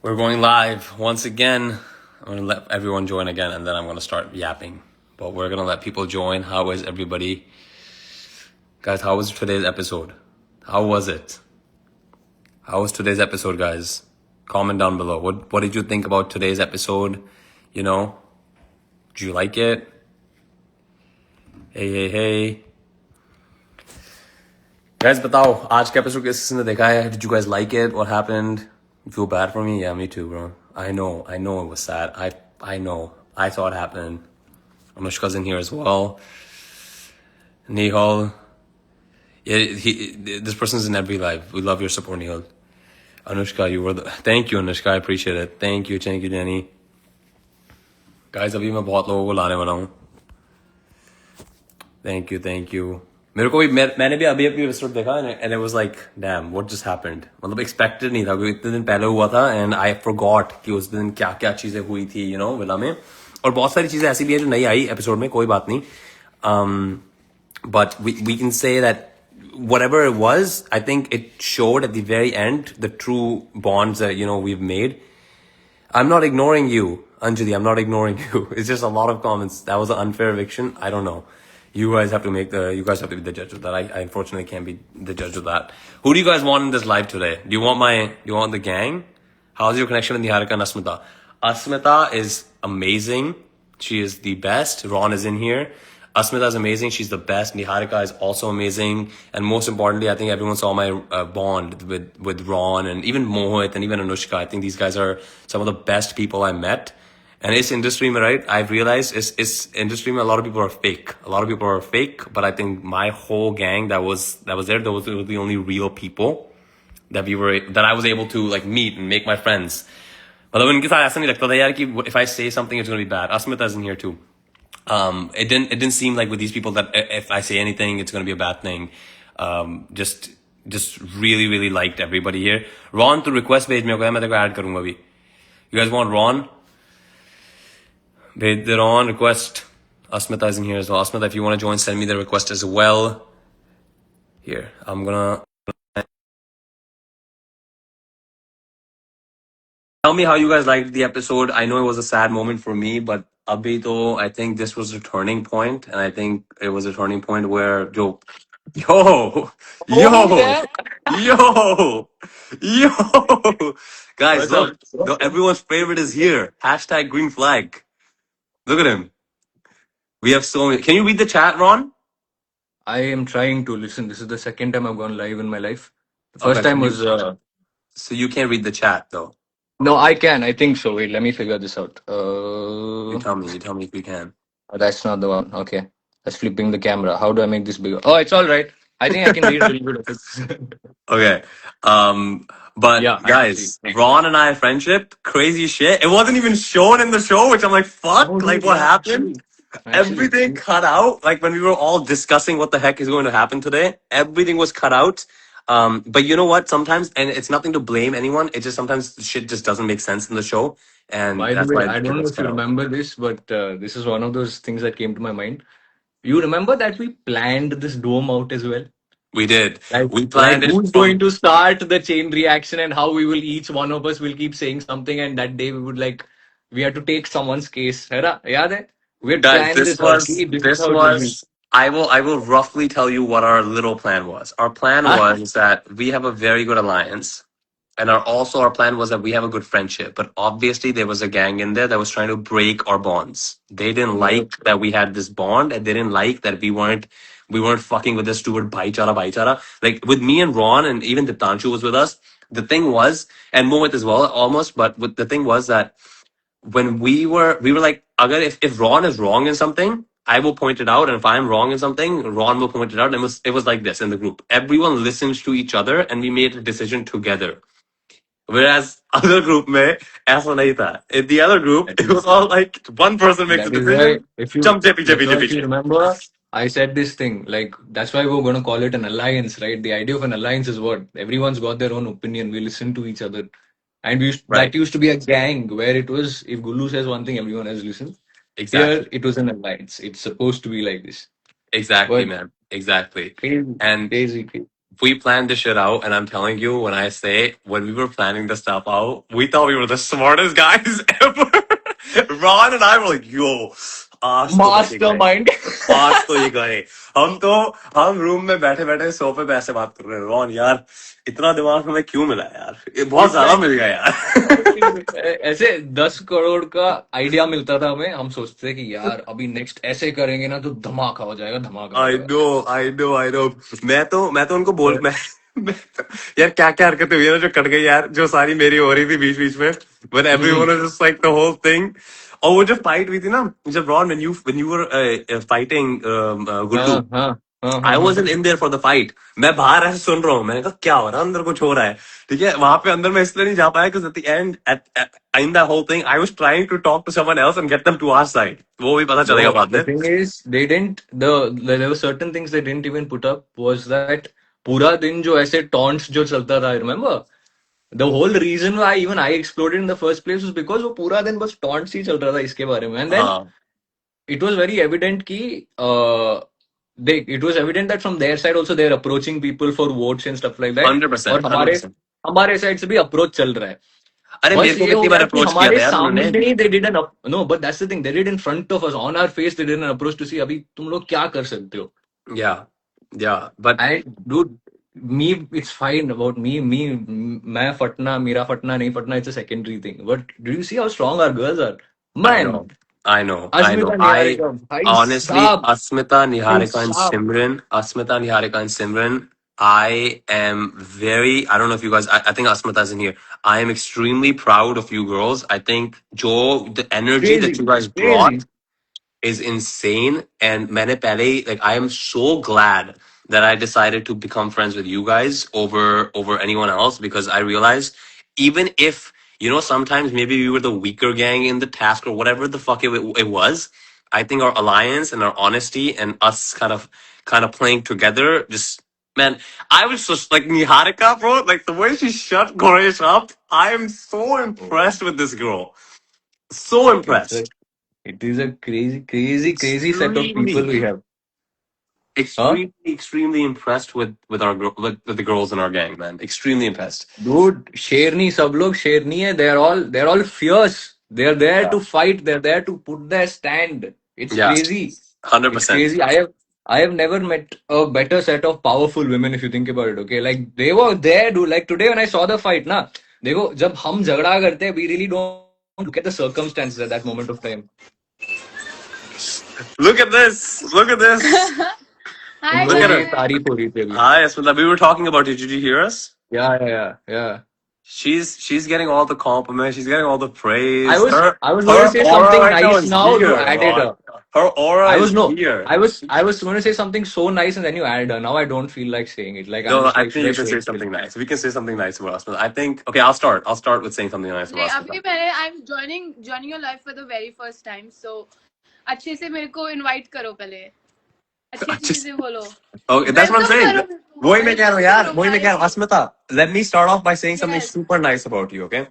We're going live once again. I'm going to let everyone join again and then I'm going to start yapping. But we're going to let people join. How is everybody? Guys, how was today's episode? How was it? How was today's episode, guys? Comment down below. What did you think about today's episode? You know, did you like it? Hey. Guys, बताओ आज का episode किसने देखा है? Did you guys like it? What happened? You feel bad for me? Yeah, me too, bro. I know it was sad. I know. I saw it happen. Anushka's in here as well. Nihal. Yeah, this person's in every live. We love your support, Nihal. Anushka, you were the... Thank you, Anushka. I appreciate it. Thank you, Jenny. Guys, अभी मैं बहुत लोगों को लाने वाला हूँ. Thank you. मेरे को भी मैंने भी अभी एपिसोड देखा and it was like damn what just happened. मतलब expected नहीं था क्योंकि इतने दिन पहले हुआ था and I forgot कि उस दिन क्या क्या चीजें हुई थी you know विला में और बहुत सारी चीजें ऐसी भी हैं जो नहीं आई एपिसोड में कोई बात नहीं. But we can say that whatever it was, I think it showed at the very end the true bonds that you know we've made. I'm not ignoring you, Anjali. I'm not ignoring you. It's just a lot of comments. That was an unfair eviction. I don't know. You guys have to be the judge of that. I unfortunately can't be the judge of that. Who do you guys want in this live today? Do you want the gang? How's your connection with Niharika and Asmita? Asmita is amazing. She is the best. Ron is in here. Asmita is amazing. She's the best. Niharika is also amazing. And most importantly, I think everyone saw my bond with Ron and even Mohit and even Anushka. I think these guys are some of the best people I met. And it's industry, right? I've realized it's industry. A lot of people are fake. But I think my whole gang that was there, those were the only real people that I was able to like meet and make my friends. मतलब उनके साथ ऐसा नहीं लगता था यार कि if I say something it's going to be bad. Asmita is in here too. It didn't seem like with these people that if I say anything it's going to be a bad thing. Just really liked everybody here. Ron to request भेज मेरे को मैं तेरे को add करूँगा अभी. You guys want Ron? भेज दे Ron request. Asmita is in here as well. Asmita, if you want to join, send me the request as well. Here, I'm gonna... Tell me how you guys liked the episode. I know it was a sad moment for me, but abhi to, I think this was a turning point, and I think it was a turning point where yo, yo, guys, look, everyone's favorite is here. Hashtag green flag. Look at him. We have so many. Can you read the chat, Ron? I am trying to listen. This is the second time I've gone live in my life. The first time was. So you can't read the chat though. No, I can. I think so. Wait, let me figure this out. You tell me if you can. That's not the one. Okay. That's flipping the camera. How do I make this bigger? Oh, it's all right. I think I can read a little bit of it. Okay. But Yeah, guys, Ron and I friendship, crazy shit. It wasn't even shown in the show, which I'm like, fuck, like what happened? Everything cut out. Like when we were all discussing what the heck is going to happen today, everything was cut out. But you know what? Sometimes, and it's nothing to blame anyone. It just sometimes shit just doesn't make sense in the show. And By the that's way, why I don't know if you remember this, but this is one of those things that came to my mind. You remember that we planned this dome out as well? We did. We planned it. Who's going to start the chain reaction and how we will each one of us will keep saying something, and that day we would like we had to take someone's case. है ना? याद है? We had planned this was I will roughly tell you what our little plan was. Our plan was that we have a very good alliance. And our plan was that we have a good friendship. But obviously there was a gang in there that was trying to break our bonds. They didn't like that we had this bond, and they didn't like that we weren't fucking with this stupid bhaichara. Like with me and Ron and even Diptanshu was with us. The thing was, and Mohit as well, almost, but the thing was that when we were like, agar if Ron is wrong in something, I will point it out, and if I'm wrong in something, Ron will point it out. And it was like this in the group. Everyone listens to each other, and we made a decision together. Whereas other group में ऐसा नहीं था. In the other group, it was all like one person makes a decision. If you remember, I said this thing like that's why we're going to call it an alliance, right? The idea of an alliance is what everyone's got their own opinion. We listen to each other, and that used to be a gang where it was if Gulu says one thing, everyone else listens. Exactly. Here it was an alliance. It's supposed to be like this. Exactly, man. Exactly. And crazy. we planned this shit out, and I'm telling you, when I say when we were planning this stuff out, we thought we were the smartest guys ever. Ron and I were like, "Yo, आज तो बचेगा ये, Mastermind. आज तो ये गए." हम room में बैठे बैठे सोफे पे ऐसे बात कर रहे हैं, रॉन यार इतना दिमाग हमें क्यों मिला यार, ये बहुत ज्यादा मिल गया यार. ऐसे 10 करोड़ का आइडिया मिलता था हमें, हम सोचते थे कि यार अभी नेक्स्ट ऐसे करेंगे ना तो धमाका हो जाएगा, धमाका हो I know. मैं तो उनको यार क्या क्या हरकतें हुई है ना जो कट गई यार, जो सारी मेरी हो रही थी बीच बीच में, when everyone जाएगा। was just like the whole thing. और वो जो फाइट हुई थी ना, जब Ron when you were fighting Guddu, हाँ हाँ हाँ I हाँ हाँ। wasn't in there for the fight. मैं बाहर ऐसे सुन रहा हूँ, मैंने कहा क्या हो रहा है अंदर, कुछ हो रहा है. ठीक है, वहां पे अंदर मैं इसलिए नहीं जा पाया because at the end in that whole thing I was trying to talk to someone else and get them to our side. वो भी पता चलेगा No, बाद the में. thing is, they didn't. There were certain things they didn't even put up. Was that पूरा दिन जो ऐसे taunts जो चलता था, I remember. The whole reason why even I exploded in the first place was because वो पूरा दिन बस taunts ही चल रहा था इसके बारे में. And then हाँ, it was very evident कि it was evident that from their side also they're approaching people for votes and stuff like that. और 100%, हमारे 100%. हमारे साइड से भी अप्रोच चल रहा है. अरे बस मेरे को ये हो कितनी बार गया कि अप्रोच किया था हमारे यार उन्होंने. सामने ही they did an no, but that's the thing, they did in front of us on our face, they did an approach to see अभी तुम लोग क्या कर सकते हो. Yeah, yeah, but And dude, me, it's fine about me, मैं फटना, मेरा फटना नहीं फटना, it's a secondary thing. But do you see how strong our girls are, I man? know, I know, I know. Asmita I Niharika, भाई honestly, साहब, भाई साहब. Asmita, Niharika, and Simran, I am very, I don't know if you guys, I think Asmita's in here. I am extremely proud of you girls. I think, Joe, the energy that you Crazy, guys brought crazy. is insane. And मैंने पहले like I am so glad that I decided to become friends with you guys over anyone else, because I realized even if sometimes maybe we were the weaker gang in the task or whatever the fuck it was, I think our alliance and our honesty and us kind of playing together just, man, I was just like Niharika, bro, like the way she shut Goresh up. I am so impressed with this girl, so It's a, impressed. it is a crazy set of people Extremely, we have. Huh? extremely impressed with our with the girls in our gang, man. Extremely impressed. Dude, शेरनी सब लोग शेरनी है. They're all fierce. They're there Yeah, to fight. They're there to put their stand. It's yeah, crazy. hundred It's percent. crazy. I have never met a better set of powerful women if you think about it. Okay, like they were there, dude. Like today when I saw the fight, ना देखो जब हम झगड़ा करते हैं, we really don't look at the circumstances at that moment of time. Look at this. Look at this. तुम Hi Look लोगों at की her. guys. तारीफ हो रही थी अभी. Hi, Asmita. We were talking about you. Did you hear us? Yeah. She's getting all the compliments. She's getting all the I praise. was Her I was going her to say aura something right now nice is now. You here, added Ron. her. Her aura I is was no, here. I was going to say something so nice and then you added her. Now I don't feel like saying it. Like I'm No, just I like, think should I you can say say it still? something nice. We can say something nice about Asmita. I think. Okay, I'll start. I'll start with saying something nice नहीं about अभी Asmita. मैंने I'm joining your life for the very first time, so अच्छे से मेरे को invite करो पहले, अच्छी Just चीजें बोलो, okay. That's what I'm welcome saying. करो मेरे को, वही मैं कह रहा हूँ welcome यार. करो वही मैं कह रहा हूँ. भाई. Asmita, let me start off by saying something Yes. super nice about you. Okay.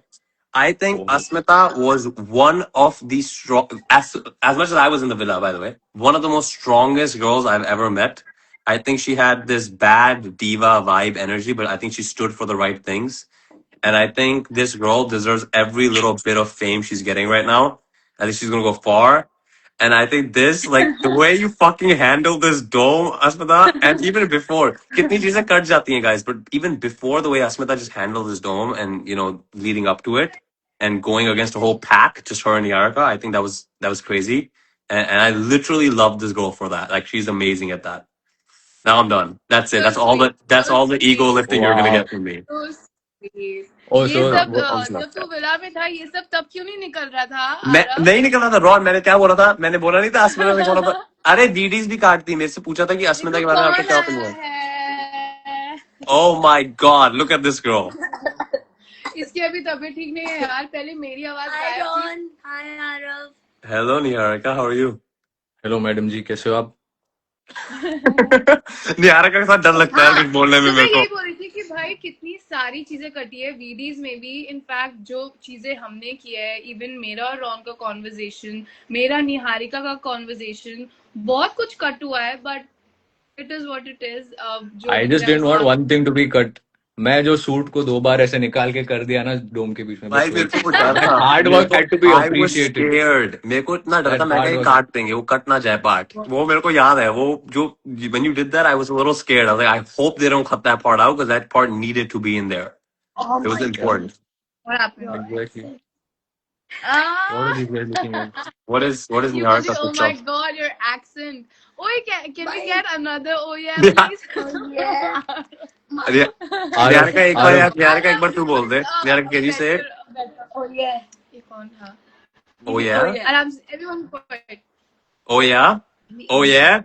I think Oh, Asmita was one of the strong, as much as I was in the villa, by the way, one of the most strongest girls I've ever met. I think she had this bad diva vibe energy, but I think she stood for the right things. And I think this girl deserves every little bit of fame she's getting right now. I think she's gonna go far. And I think this, like the way you fucking handle this dome, Asmita, and even before, kitni cheezein cut jati hain, guys, but even before the way Asmita just handled this dome and leading up to it and going against a whole pack, just her and Yarika, I think that was crazy. And I literally love this girl for that. Like she's amazing at that. Now I'm done. That's it. So That's all sweet, the that's so all the ego sweet, lifting you're gonna wow. get from me. so sweet. Oh, ये so सब Asmita. जब तू villa में था ये सब तब क्यों नहीं निकल रहा था मैं आरव? नहीं निकल रहा था रॉन. मैंने क्या बोला था? मैंने बोला नहीं था अस्मिता ने बोला था. अरे दीडीज भी काटती. मेरे से पूछा था कि अस्मिता देखो के बारे में आपका कौन क्या आया ओपिनियन है. है. Oh my God, look at this girl. इसकी अभी तबीयत ठीक नहीं है यार, पहले मेरी आवाज Hi गायब थी. Ron, hi Arav. Hello Niharika, how are you? Hello madam ji, कैसे हो आप? निहारिका के साथ डर लगता है हाँ, कुछ बोलने में तो मैं मेरे को. यही बोल रही थी कि भाई कितनी सारी चीजें कटी है वीडीज में भी. इनफैक्ट जो चीजें हमने की है, इवन मेरा और रॉन का कॉन्वर्जेशन, मेरा निहारिका का कॉन्वर्जेशन, बहुत कुछ कट हुआ है. But It is what it is. जो I दिख just रहा है didn't वो want आप one thing to be cut. मैं जो सूट को 2 बार ऐसे निकाल के कर दिया ना डोम के बीच में, भाई बस मेरे वही. को वो डर That था, hard मेरे work को had to be I was appreciated. Scared, मेरे को इतना डर था, That मैं hard कहीं work. काट देंगे, वो कट ना जाए पार्ट, वो मेरे को याद है, वो जो when you did that I was a little scared. I was like, I hope they don't cut that part out because that part needed to be in there. Oh It was my Yeah, important. what happened? exactly. What are Ah, these guys looking at? What is you with Niharika the, oh picture my of? god, your accent. Oh, can we get another oh yeah, Yeah. please? Oh yeah. Arav, Niharika एक बार Arav. यार, निहारिका एक बार तू बोल दे, Niharika can you say it? Better. Oh yeah. ये कौन था? Oh yeah, आराम से everyone quiet. oh yeah, oh yeah.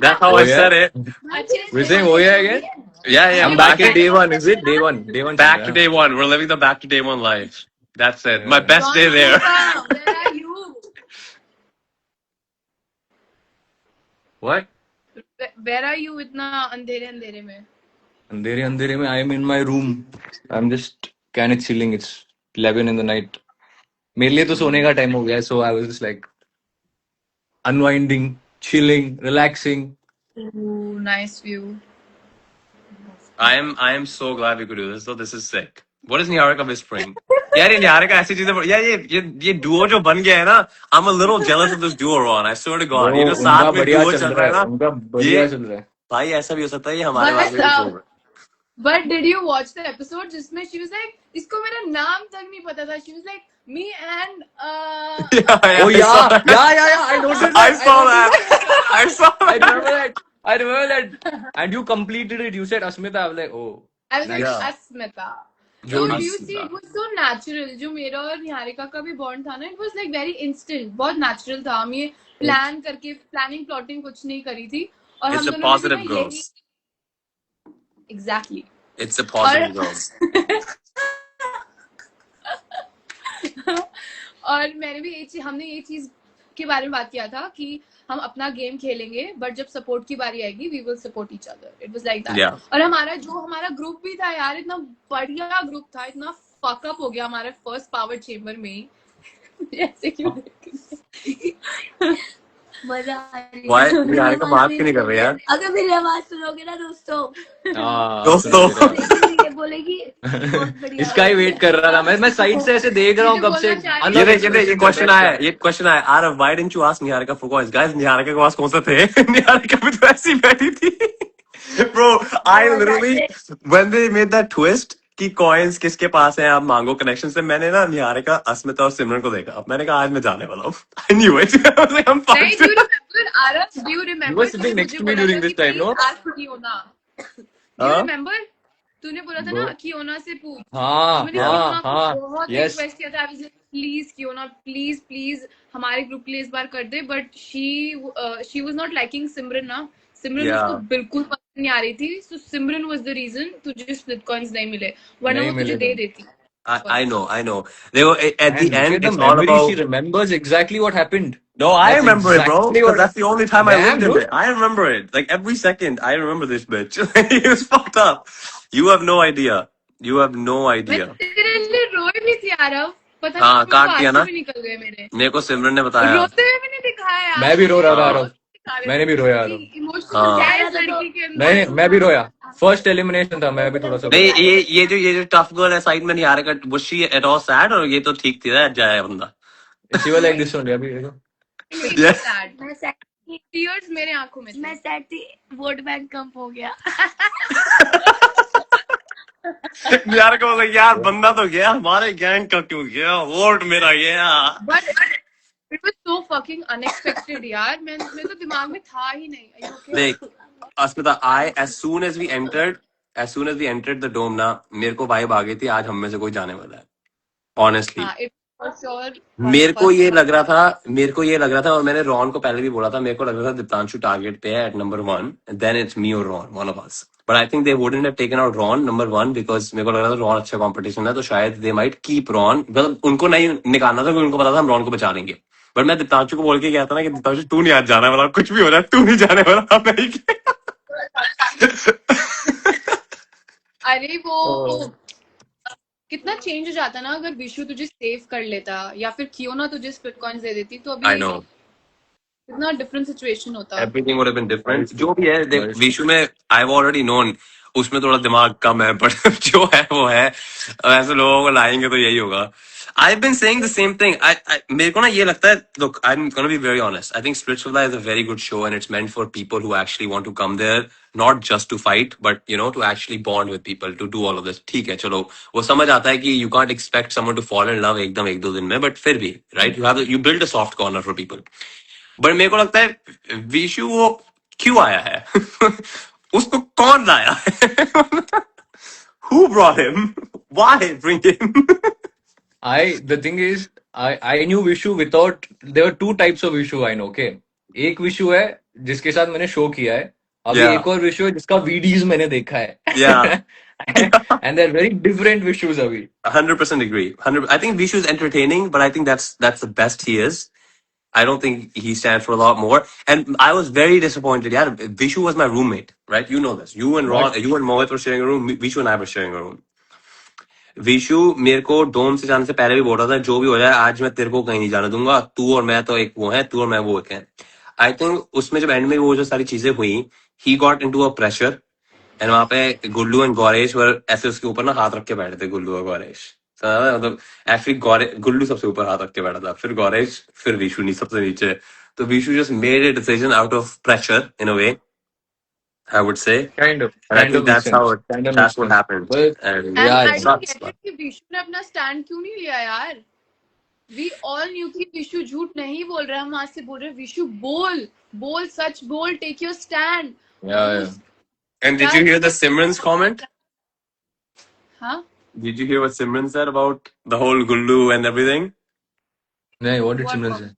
That's how Oh I yeah. said it. अच्छे We're से saying oh yeah again. Yeah, I'm back at day one. Is it day one? Day one. back to day one. We're living the back to day one life. That's it. My Yeah. best day there. Where are you? What? Where are you इतना अंधेरे अंधेरे में? अंधेरे अंधेरे में I am in my room. I'm just kind of chilling. It's 11 in the night. मेरे लिए तो सोने का टाइम हो गया, so I was just like unwinding, chilling, relaxing. Ooh, nice view. I am so glad we could do this. So this is sick. What is Niharika whispering? यार ये निहारिका ऐसी चीजें, यार ये duo जो बन गया है ना, I'm a little jealous of this duo, Ron. I swear to God. ये वो जो उनका साथ में बढ़िया duo चल चल रहा रहा है है, ना, उनका ये बढ़िया चल रहा है. भाई ऐसा भी हो सकता है ये हमारे बारे में But कुछ होगा. but did you watch the episode जिसमें she was like इसको मेरा नाम तक नहीं पता था. She was like me and Yeah, Oh I saw yeah, that. yeah. I noticed that. I saw noticed that. I saw I that. remember that. I remember that. And you completed it. You said Asmita. I was like, oh, I was like nice. Yeah. Asmita. So Jodi. do you see it was so natural. जो मेरा और निहारिका का भी bond था ना, it was like very instant. बहुत natural था. हम ये प्लान करके planning plotting कुछ नहीं करी थी. और It's हम the दोनों ने भी ना positive यही girls. exactly. It's the और positive girls. और मैंने भी हमने ये चीज के बारे में बात किया था कि हम अपना गेम खेलेंगे बट जब सपोर्ट की बारी आएगी we will support each other. It was like that. Yeah. और हमारा ग्रुप भी था यार, इतना बढ़िया ग्रुप था, इतना फकअप हो गया हमारे फर्स्ट पावर चेंबर में ही. ऐसे क्यों देख रही है? मजा आ रही है. Why मेरी निहारिका आवाज बात भी क्यों नहीं कर रही यार? अगर मेरी आवाज सुनोगे ना दोस्तों, दोस्तों देखेंगे, ये बोलेगी बहुत बढ़िया इसका ही वेट कर रहा था मैं साइड से ऐसे देख रहा हूँ कब से. बोलना चाह रही ये क्वेश्चन आया Aarav, why didn't you ask Niharika for coins? Guys Niharika के पास कौन सा थे? निहारिका भी तो ऐसी बैठी थी. Bro, I literally when they made that twist कि कॉइन्स किसके पास है आप मांगो कनेक्शन से, मैंने ना निहारिका, अस्मिता और सिमरन को देखा. अब मैंने कहा आज मैं जाने वाला हूँ. I knew it. I was like, I'm नहीं. fucked. Do you remember Aarav? Do you You remember were sitting next to me during this time, no? कियोना. Do you हाँ? remember? तूने बोला था ना Bro. कियोना से पूछ. हाँ मैंने कियोना को हाँ बहुत yes. रिक्वेस्ट किया था. प्लीज कियोना, प्लीज हमारे ग्रुप के लिए इस बार कर दे. But she was not liking Simran ना. सिमरन Yeah. उसको बिल्कुल पसंद नहीं आ रही थी. सो सिमरन वाज द रीजन तुझे स्प्लिट कॉइंस नहीं मिले, वरना नहीं वो तुझे मिले दे थे. देती. I know. They were at the And look end. at the It's all memory. She about. remembers exactly what happened. No, I That's remember it, bro. exactly Because what. that's the only time I Damn, lived in dude. it. I remember it. Like every second, I remember this bitch. It was fucked up. You have no idea. You have no मैं idea. तेरे लिए रोई भी थी आरव. पता हाँ, नहीं क्यों काट दिया आंसू ना. भी निकल गए मेरे. मेरे को सिमरन ने बताया. रोते हुए भी नहीं दिखाया यार. मैं भी रो रहा था हाँ. आरव. दिखा रहे मैंने थे भी रोया कि आरव. इमोशनल हाँ. क्या है इस लड़की के नहीं अंदर. मैं भी रोया. फर्स्ट एलिमिनेशन था, मैं भी थोड़ा सा नहीं, रोया. ये जो टफ गर्ल है साइड में Niharika, was she at all sad और ये तो ठीक थी ना जाया बंदा. She was like this only. अभी देखो. Yes. सैड. मैं सैड थी. टीयर्स मेरे आंखों में थे. मैं सैड थी. वोट बैंक कम हो गया. निहारिका was like, यार बंदा तो गया, हमारे गैंग का क्यों गया, वोट मेरा गया. But it was so fucking unexpected यार. मेरे तो दिमाग में था ही नहीं. Are you okay? देख अस्मिता, as soon as we entered the dome ना, मेरे को वाइब आ गई थी आज हम में से कोई जाने वाला है. Honestly. हाँ, it for sure. मेरे को ये लग रहा था और मैंने रॉन को पहले भी बोला था, मेरे को लग रहा था दीप्तांशु टारगेट पे है at number 1, then it's me or Ron, one of us. But I think they wouldn't have taken out Ron number 1 because मेरे को लग रहा था Ron अच्छा कंपटीशन है, तो शायद they might keep Ron. मतलब उनको नहीं निकालना था क्योंकि उनको पता था हम Ron को बचा लेंगे. बट मैं दीप्तांशु को बोल के गया था ना कि दीप्तांशु तू नहीं आज जाने वाला, कुछ भी हो रहा है तू नहीं जाने वाला. मैं ही गया. अरे वो कितना चेंज हो जाता ना अगर विशु तुझे सेव कर लेता या फिर कियोना तुझे स्प्लिट कॉइंस दे देती. तो I अभी know. कितना डिफरेंट सिचुएशन होता। Everything would have been different. That is जो भी है, that देख is विशु में I've already known उसमें थोड़ा दिमाग कम है, but जो है वो है. ऐसे लोगों को लाएंगे तो यही होगा. I've been saying the same thing. मेरे को ना ये लगता है. Look, I'm gonna be very honest. I think Splitsvilla is a very good show, and it's meant for people who actually want to come there, not just to fight, but you know, to actually bond with people, to do all of this. ठीक है, चलो, वो समझ आता है कि you can't expect someone to fall in love एकदम एक दो दिन में, but फिर भी, right? You build a soft corner for people. But मेरे को लगता है विशु वो क्यों आया है? उसको कौन लाया है? Who brought him? Why bring him? the thing is, I knew Vishu without. There were two types of Vishu I know. Okay, एक विशु है जिसके साथ मैंने शो किया है. अभी Yeah, एक और विशु है जिसका वीडियोस मैंने देखा yeah. है. And they're very different Vishus अभी. 100% agree. 100. I think Vishu is entertaining, but I think that's the best he is. I don't think he stands for a lot more. And I was very disappointed. Yeah, Vishu was my roommate, right? You know this. You and What? Mohit were sharing a room. Vishu and I were sharing a room. Vishu मेरे को डोम से जाने से पहले भी बोल रहा था जो भी हो जाए आज मैं तेरे को कहीं नहीं जाने दूंगा, तू और मैं तो एक वो है, तू और मैं वो एक है. आई थिंक उसमें जब एंड में वो जो सारी चीजें हुई, he got into a pressure, and वहां पे गुल्लू एंड गौरेश वर ऐसे उसके ऊपर ना हाथ रख के बैठे थे, गुल्लू और गौरेश. मतलब एक्चुअली गुल्लू सबसे ऊपर हाथ रख के बैठा था, फिर गौरेश, फिर विशु नहीं सबसे नीचे. तो Vishu just made a decision out of pressure in a way, I would say. Kind of, And I kind think of makes sense. Kind of makes that's what sense. happened. Well, And And yeah, I it yeah. don't sucks. get it कि विशु ने अपना stand क्यों नहीं लिया यार. We all knew कि विशु झूठ नहीं बोल रहा है, हम आज से बोल रहे हैं विशु बोल सच बोल, take your stand. Yeah, yeah. And did you hear the Simran's comment? हाँ, Did you hear what Simran said about the whole Gullu and everything? Yeah, what did what Simran what say?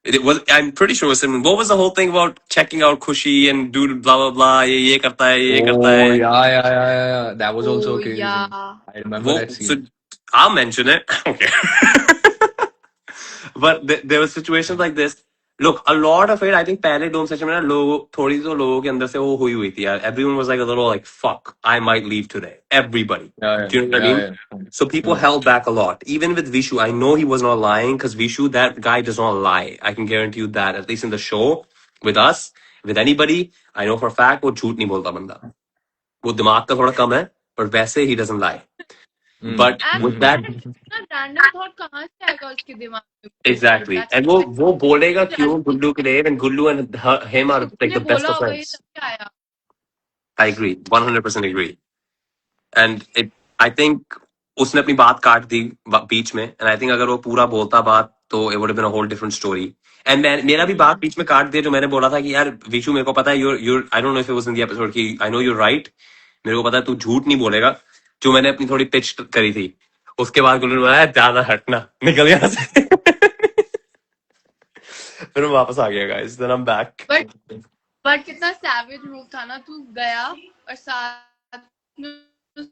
It was, I'm pretty sure it was Simran. What was the whole thing about checking out Khushi and dude blah blah blah? ये करता है, ये करता Oh, है. yeah. That was also oh a crazy yeah. thing. I remember that So scene. I'll mention it. Okay. But there were situations like this. Look, a lot of it, I think पहले डोम session में ना लोग थोड़ी तो लोगों के अंदर से वो हुई थी यार. Everyone was like a little like fuck, I might leave today. Everybody. Yeah, Do you know what I mean? yeah. So people held back a lot. Even with Vishu, I know he was not lying because Vishu, that guy does not lie. I can guarantee you that. At least in the show, with us, with anybody, I know for a fact वो झूठ नहीं बोलता बंदा. वो दिमाग का थोड़ा कम है, पर वैसे he doesn't lie. But And with that, ना random thought कहाँ से आएगा उसके दिमाग में? exactly. That's And वो बोलेगा क्यों गुल्लू के लिए, and Gullu and him are like उसने the best बोला of होगा ये friends. तभी आया. I agree, 100% agree. And I think उसने अपनी बात काट दी बीच में, and I think अगर वो पूरा बोलता बात तो it would have been a whole different story. And मेरा भी बात बीच में काट दिया जो मैंने बोला था कि यार विशु मेरे को पता है you're I don't know if it was in the episode कि I know you're right, मेरे को पता है तू झूठ नहीं बोलेगा, जो मैंने अपनी थोड़ी पिच करी थी. उसके बाद गुल्लू ने बोला ज्यादा हटना, निकल यहाँ से. फिर मैं वापस आ गया guys, then I'm back. But कितना savage move था ना, तू गया और साथ में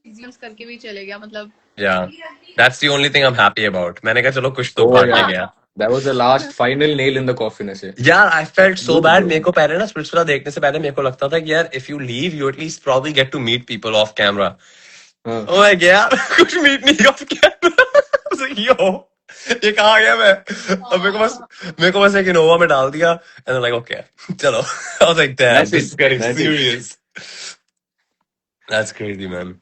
exams करके भी चले गया, मतलब. Yeah, that's the only thing I'm happy about. मैंने कहा चलो कुछ तो Oh, काट yeah. गया. That was the last final nail in the coffin, ऐसे. यार I felt so Good, bad. good. मेरे को पहले ना स्प्लिट्सविला देखने से पहले मेरे को लगता था कि यार if you leave you at least probably get to meet people off camera. हाँ. Oh my god, कुछ meet नहीं off camera. I was like yo, ये कहाँ गया मैं? अब मेरे को बस एक इनोवा में डाल दिया and I'm like okay, चलो. I was like damn, That's this it. is getting That's it. serious. That's crazy man.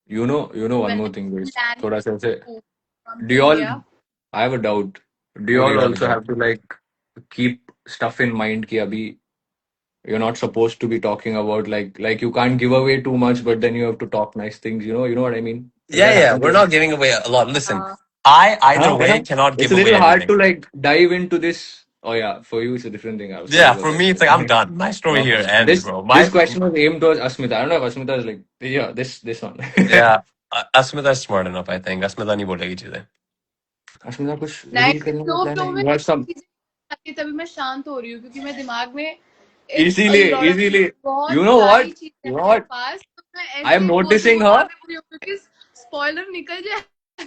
You know one more thing, guys. Plan थोड़ा सा ऐसे. from Do you all? India. I have a doubt. Do you What do all you have also a doubt? have to like keep stuff in mind कि अभी you're not supposed to be talking about like you can't give away too much, but then you have to talk nice things. You know what I mean? Does Yeah, that yeah, happen to we're you? not giving away a lot. Listen, हाँ. I either Huh? way Yeah. cannot It's give a away little hard anything. to like dive into this. Oh yeah, for you it's a different thing. I was Yeah, sorry for about me that. it's like I'm done. My story here ends, This bro. this question was aimed towards Asmita. I don't know if Asmita is like yeah this one. Yeah, Asmita is smart enough, I think. Asmita नहीं बोलेगी चीजें. Asmita कुछ नहीं, reveal करने का flow plan flow है? में You have some चीजें आती हैं, तभी मैं शांत हो रही हूँ क्योंकि मैं दिमाग में easily. बहुत You know what? सारी चीजें You हैं know मेरे what? पास, तो मैं I am ऐसे noticing बोलती हूँ her. और मैं पूरी क्योंकि स्पॉइलर निकल जाए.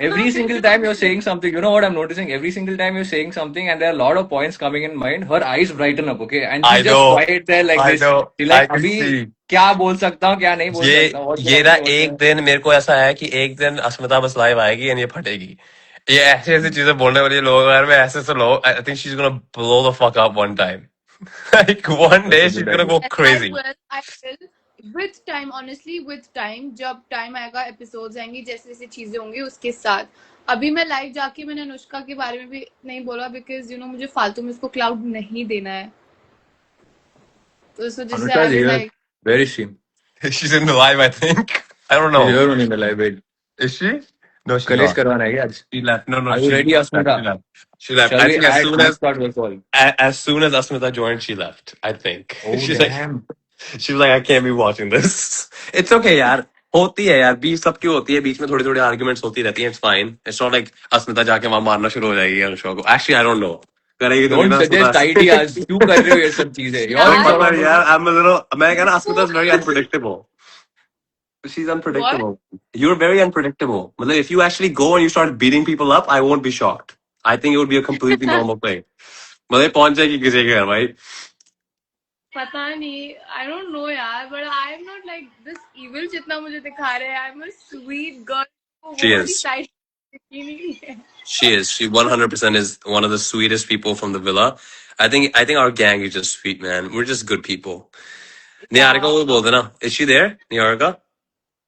Every single time you're saying something, you know what I'm noticing? Every single time you're saying something, and there are a lot of points coming in mind. Her eyes brighten up, okay, and I she's just know. quiet there like I this. know. She's like, I can अभी see. क्या बोल सकता हूँ, क्या नहीं बोल सकता हूँ. ये ना एक दिन मेरे को ऐसा है कि एक दिन अस्मिता बस लाइव आएगी और ये फटेगी. ये ऐसी ऐसी चीजें बोलने वाली लोग यार, मैं ऐसे लोग, I think she's gonna blow the fuck up one time. Like one day That's a she's good gonna idea. go Yes, crazy. I will. With time, honestly, with time, जब time आएगा, episodes आएंगी, जैसे जैसे चीजें होंगी उसके साथ. अभी मैं live जाके मैंने अनुष्का के बारे में भी नहीं बोला because you know मुझे फालतू में उसको cloud नहीं देना है. तो इस वजह से Anushka I is was here. like, Where is she? She's in the live, I think. I don't She's know. here only in the live. Wait. Is she? No, she's Kalesh not. करवाना है क्या आज? She left. No, no, Are you she ready, left. She Asmita? left. She left. Shall I we think add restart the call? as soon as Asmita joined, she left. I think. Oh She's like, damn. she was like, I can't be watching this. It's okay, यार. होती है यार, बीच सबकी होती है, बीच में थोड़ी थोड़ी आर्ग्यूमेंट्स होती रहती हैं. It's fine. It's not like अस्मिता जाके वहां मारना शुरू हो जाएगी अनुष्का को. Actually, I don't know. करेगी तो नहीं Don't ना suggest अस्मिता. ideas. क्यों कर रहे हो ये सब चीजें? Your अरे things यार are पता on है notice. यार, I'm a little. मैं कहना अस्मिता is very unpredictable. She's what? unpredictable. You're very unpredictable. मतलब if you actually go and you start beating people up, I won't be shocked. I think it would be a completely normal thing. मतलब पहुंच जाएगी किसी के घर भाई. पता नहीं. I don't know यार, but I'm not like this evil जितना मुझे दिखा रहे हैं. I'm a sweet girl. वो She वाली is. side दिखी नहीं है. She is. She 100% is one of the sweetest people from the villa. I think our gang is just sweet, man. We're just good people. Niharika Yeah. को बोल देना. Is she there? Niharika?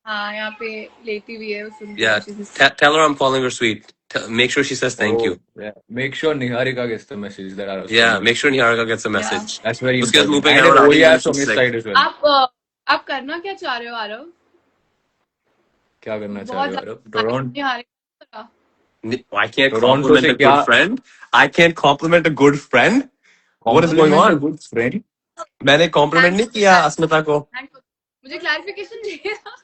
हाँ, यहाँ पे लेटी हुई है, वो सुन रही है. Yeah. She's Tell her I'm calling her sweet. Make sure she says thank Oh, you. yeah. Make sure Niharika gets the message that I was Yeah. calling. Make sure Niharika gets a yeah. message. That's very उसके बाद मुंह important. पे And an camera डालेगी OER and from she's his like, side as well. आप करना क्या चाह रहे हो आरव? क्या करना चाह बहुत रहे हो ज्यादा Aarav? Toronto, Niharika. I can't Toronto compliment से a क्या? good friend. I can't compliment a good friend. What is going Compliment a on? good friend. मैंने compliment नहीं किया अस्मिता को. मुझे क्लैरिफिकेशन चाहिए था.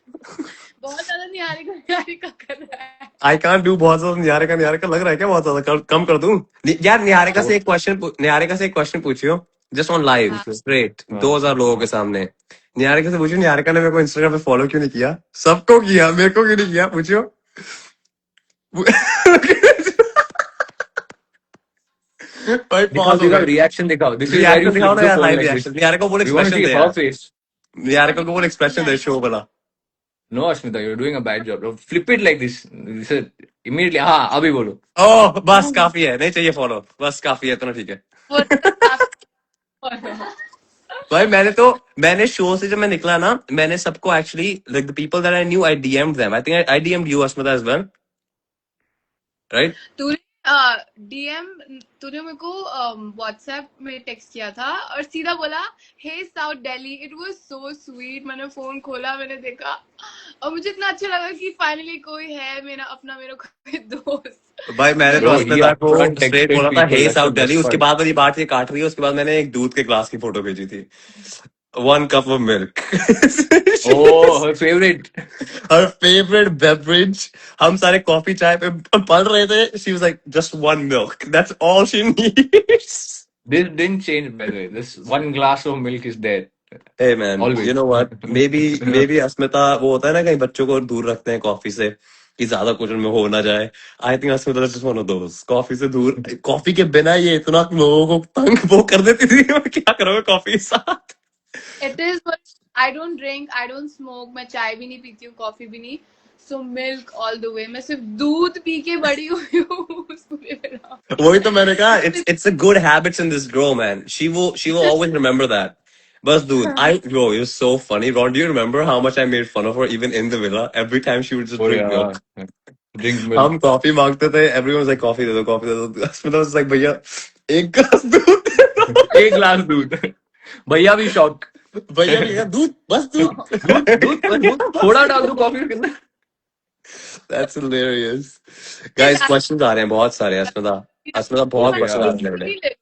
बहुत ज्यादा निहारिका कर रहा है. I can't do बहुत ज्यादा निहारिका लग रहा है क्या बहुत ज्यादा कम कर दूं यार. निहारिका से एक क्वेश्चन पूछियो जस्ट ऑन लाइव हाँ. स्ट्रेट हाँ. 2000 लोगों के सामने. निहारिका से पूछियो निहारिका ने मेरे को इंस्टाग्राम पे फॉलो क्यों नहीं किया. सबको किया, मेरे को क्यों नहीं किया पूछियो. भाई दिखाओ पॉज हो दिखाओ गए. रिएक्शन दिखाओ. This is where Niharika you दिखाओ flip ना the यार phone live like reaction. this. Niharika को बोल We want to expression see they her यार. face. निहारिका को बोल एक्सप्रेशन दे शो वाला. No, Ashmita, you're doing a bad job. Bro. Flip it like this. This is immediately. हाँ, अभी बोलो. ओह बस काफी है, नहीं चाहिए फॉलो, बस काफी है, इतना ठीक है. वो भाई मैंने शो से जब मैं निकला ना, मैंने सबको actually like the people that I knew I DMed them. I think I DMed you Asmita as well, right? तूने डीएम तूने मेरे को व्हाट्सएप में टेक्स्ट किया था और सीधा बोला hey south Delhi. It was so sweet. मैंने फोन खोला, मैंने देखा और मुझे इतना अच्छा लगा कि फाइनली कोई है मेरा कोई दोस्त. भाई मैंने तो Bro, he अस्मिता को upfront स्ट्रेट texted बोला था people. Hey That's south the best Delhi. उसके part. बाद वाली बात ये काट रही है. उसके बाद मैंने एक दूध के ग्लास की फोटो भेजी थी. 1 cup of milk. Oh, her favorite. Her favorite beverage. हम सारे कॉफी चाय पे पढ़ रहे थे. She was like just 1 milk. That's all she needs. This didn't change, by the way. This one glass of milk is there. Hey man, Always. you know what? Maybe अस्मिता वो होता है ना, कहीं बच्चों को दूर रखते हैं कॉफी से कि ज्यादा कुछ उनमें हो ना जाए. I think Asmita is just one of those. Coffee से दूर, कॉफी के बिना ये इतना लोगों को तंग वो कर देती थी. मैं क्या करूँगा कॉफी के साथ. It is what I don't drink, I don't smoke. मैं चाय भी नहीं पीती हूँ, कॉफी भी नहीं. So milk all the way. मैं सिर्फ दूध पी के बड़ी हुई हूँ उस पूरे में. वही तो मैंने कहा. It's the good habits in this girl, man. She will always remember that. Bus dude, bro, it was so funny. Ron, do you remember how much I made fun of her even in the villa? Every time she would just Oh drink yeah. milk. Drink milk. हम coffee मांगते थे. Everyone was like coffee दे दो. Asmita was like भैया एक glass दूध दे दो. एक glass दूध. भैया भी शॉक. भैया भैया दूध, बस दूध. दूध थोड़ा डाल दो कॉफी के अंदर. That's hilarious. Guys, questions आ रहे हैं बहुत सारे. अस्मिता बहुत Okay, questions आ yeah. रहे हैं.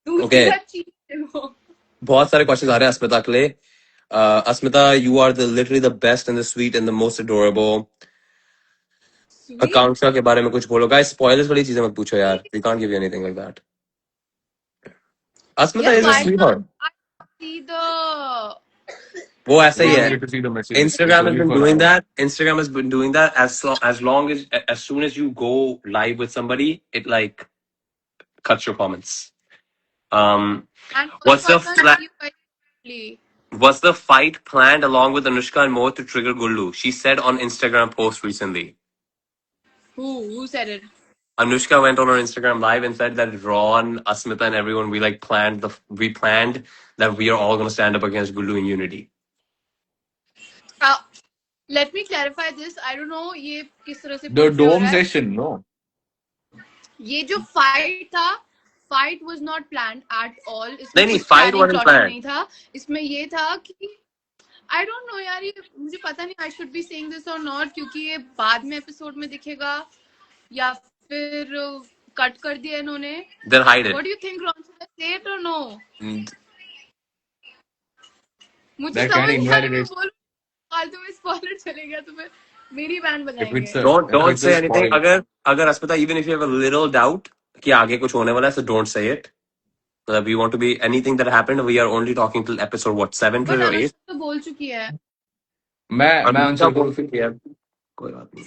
दूध Okay. की चीज है वो. बहुत सारे questions आ रहे हैं अस्मिता के लिए. Asmita, you are literally the best and the sweet and the most adorable. Sweet. आकांक्षा के बारे में कुछ बोलो. Guys, spoilers वाली चीजें मत पूछो यार. We can't give you anything like that. Asmita Yeah, is a why sweetheart. see the वो ऐसा ही है. Get to see the message. Instagram has Sorry been for doing that. that. Instagram has been doing that as soon as you go live with somebody, it like cuts your comments. and What's the also I fla- can't see you very clearly. What's the fight planned along with Anushka and Mohit to trigger Gullu? She said on Instagram post recently. Who said it? Anushka went on her Instagram live and said that Ron, Asmita, and everyone we planned that we are all going to stand up against Gullu in unity. Let me clarify this. I don't know ये किस तरह से The portray हो dome रहा है. session, no. ये जो fight था, fight was not planned at all. इसमें नहीं कुछ fight planning wasn't plotting planned. नहीं था. इसमें ये था कि I don't know यार, ये मुझे पता नहीं I should be saying this or not, क्योंकि ये बाद में एपिसोड में दिखेगा या फिर कट कर दिया इन्होंने. Then hide it. What do you think, Ron? Should I say it or no? Mm, मुझे That समझ kind of नहीं आ रहा, मैं invalidates. बोलूं फालतू में स्पॉइलर चले गया तो फिर मेरी बैंड If बजाएंगे. it's a don't if say it's a anything. spoil. अगर अस्मिता, even if you have a little doubt कि आगे कुछ होने वाला है, so don't say it. We want to be anything that happened. We are only talking till episode what 7 but or 8. Anushka तो बोल चुकी है. मैं अनुष्का आंसर बोल करूं फिर. चुकी है. कोई बात नहीं.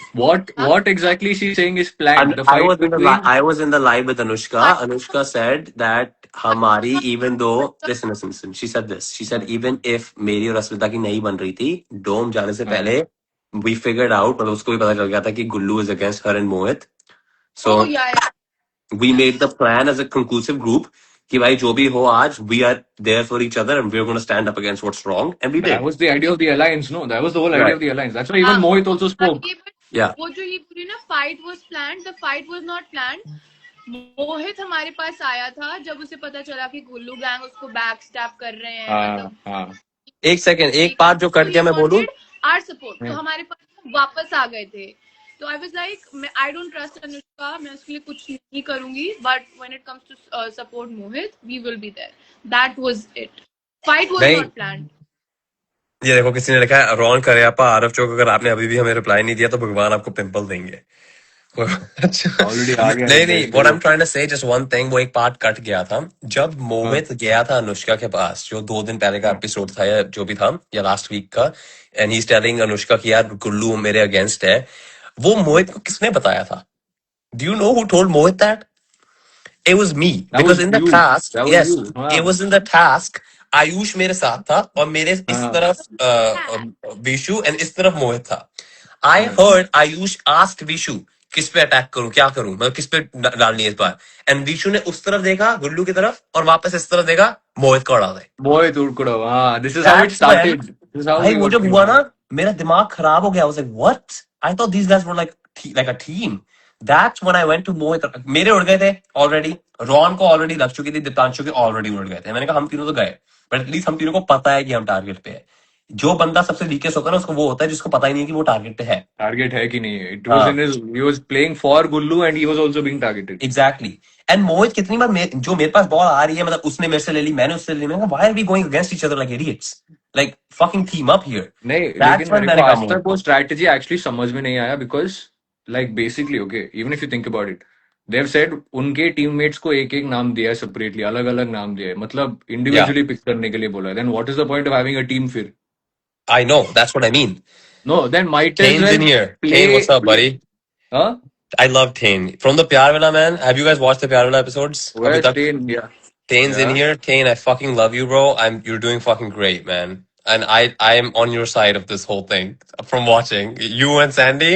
हाँ? What exactly she's saying is planned. And The fight between I was in the live with Anushka. Fight- Anushka said that हमारी even though listen. She said this. She said even if मेरी और अस्मिता की नहीं बन रही थी, डोम जाने से हाँ. पहले we figured out, मतलब उसको भी पता चल गया था कि गुल्लू is against her and Mohit. So Oh yeah. we made the plan as a conclusive group कि भाई जो भी हो आज we are there for each other and we're going to stand up against what's wrong, and we That did. was the idea of the alliance, no? That was the whole idea Right. of the alliance. That's why even हाँ. Mohit also spoke. ये Yeah. वो जो ये पूरी ना fight was planned, the fight was not planned. मोहित हमारे पास आया था जब उसे पता चला कि गुल्लू गैंग उसको बैक स्टैप कर रहे हैं. हाँ मतलब हाँ. एक सेकंड, एक बात जो कट गया मैं बोलूं. आर सपोर्ट, तो हमारे पास वापस आ गए थे. तो I was like I don't trust Anushka, मैं उसके लिए कुछ नहीं करूंगी, but when it comes to support Mohit we will be there. That was it. Fight was नहीं. Not planned. ये देखो किसी ने लिखा है रॉन करियप्पा आरव चौक, अगर आपने अभी भी हमें रिप्लाई नहीं दिया तो भगवान आपको पिंपल देंगे. Already आ गया. नहीं what I'm trying to say, just one thing, वो एक पार्ट कट गया था जब मोहित गया था अनुष्का के पास, जो 2 दिन पहले का एपिसोड था या जो भी था या लास्ट वीक का, and he is telling Anushka कि यार गुल्लू मेरे अगेंस्ट है. वो मोहित को किसने बताया था? Do you know who told Mohit that? It was me. That Because was in the you. task, That was yes, you. हाँ. it was in the task. Ayush मेरे साथ था और मेरे इस हाँ. तरफ विशु एंड इस तरफ मोहित था. I heard Ayush asked Vishu किस पे अटैक करूं, क्या करूं, मतलब किस पे डालनी है इस बार, एंड विशु ने उस तरफ देखा गुल्लू की तरफ और वापस इस तरफ देखा मोहित को उड़ा दे. Mohit Urkudov. हाँ. This is how it That's when started. This is how भाई we वो were जब हुआ thinking. ना मेरा दिमाग खराब हो गया. I was like what? I thought these guys were like a team. That's when I went to Mohit. मेरे उड़ गए थे ऑलरेडी, रॉन को ऑलरेडी लग चुकी थी, दीपांशु के ऑलरेडी उड़ गए थे. मैंने कहा हम तीनों तो गए, बट एटलीस्ट हम तीनों को पता है कि हम टारगेट पे है. जो बंदा सबसे वीकेस्ट होता है ना उसको वो होता है जिसको पता ही नहीं है कि वो टारगेट पे है. Target है कि नहीं है? It was in his. He was playing for Gullu and he was also being targeted. Exactly. And Mohit कितनी बार जो मेरे पास बॉल आ रही है, मतलब उसने मेरे से ले ली, मैंने उससे ले ली, मैंने कहा why are we going against each other like idiots, like fucking team up here. नहीं, That's लेकिन when मेरे मैंने को कहा आज मोहित तक वो strategy actually समझ में नहीं आया because like basically okay, even if you think about it, they've said उनके teammates को एक एक नाम दिया है separately, अलग अलग नाम दिया है, मतलब या individually pick करने के लिए बोला है. Then what is the point of having a team फिर? I know, that's what I mean. No, then might as Tane's in well here. Tane, what's play. up, buddy? Huh? I love Tane from the Pyar Villa, man. Have you guys watched the Pyar Villa episodes? Abhi Where's tak? Tane? Yeah. Tane's in Yeah. here. Tane, I fucking love you, bro. You're doing fucking great, man. And I am on your side of this whole thing from watching. You and Sandy,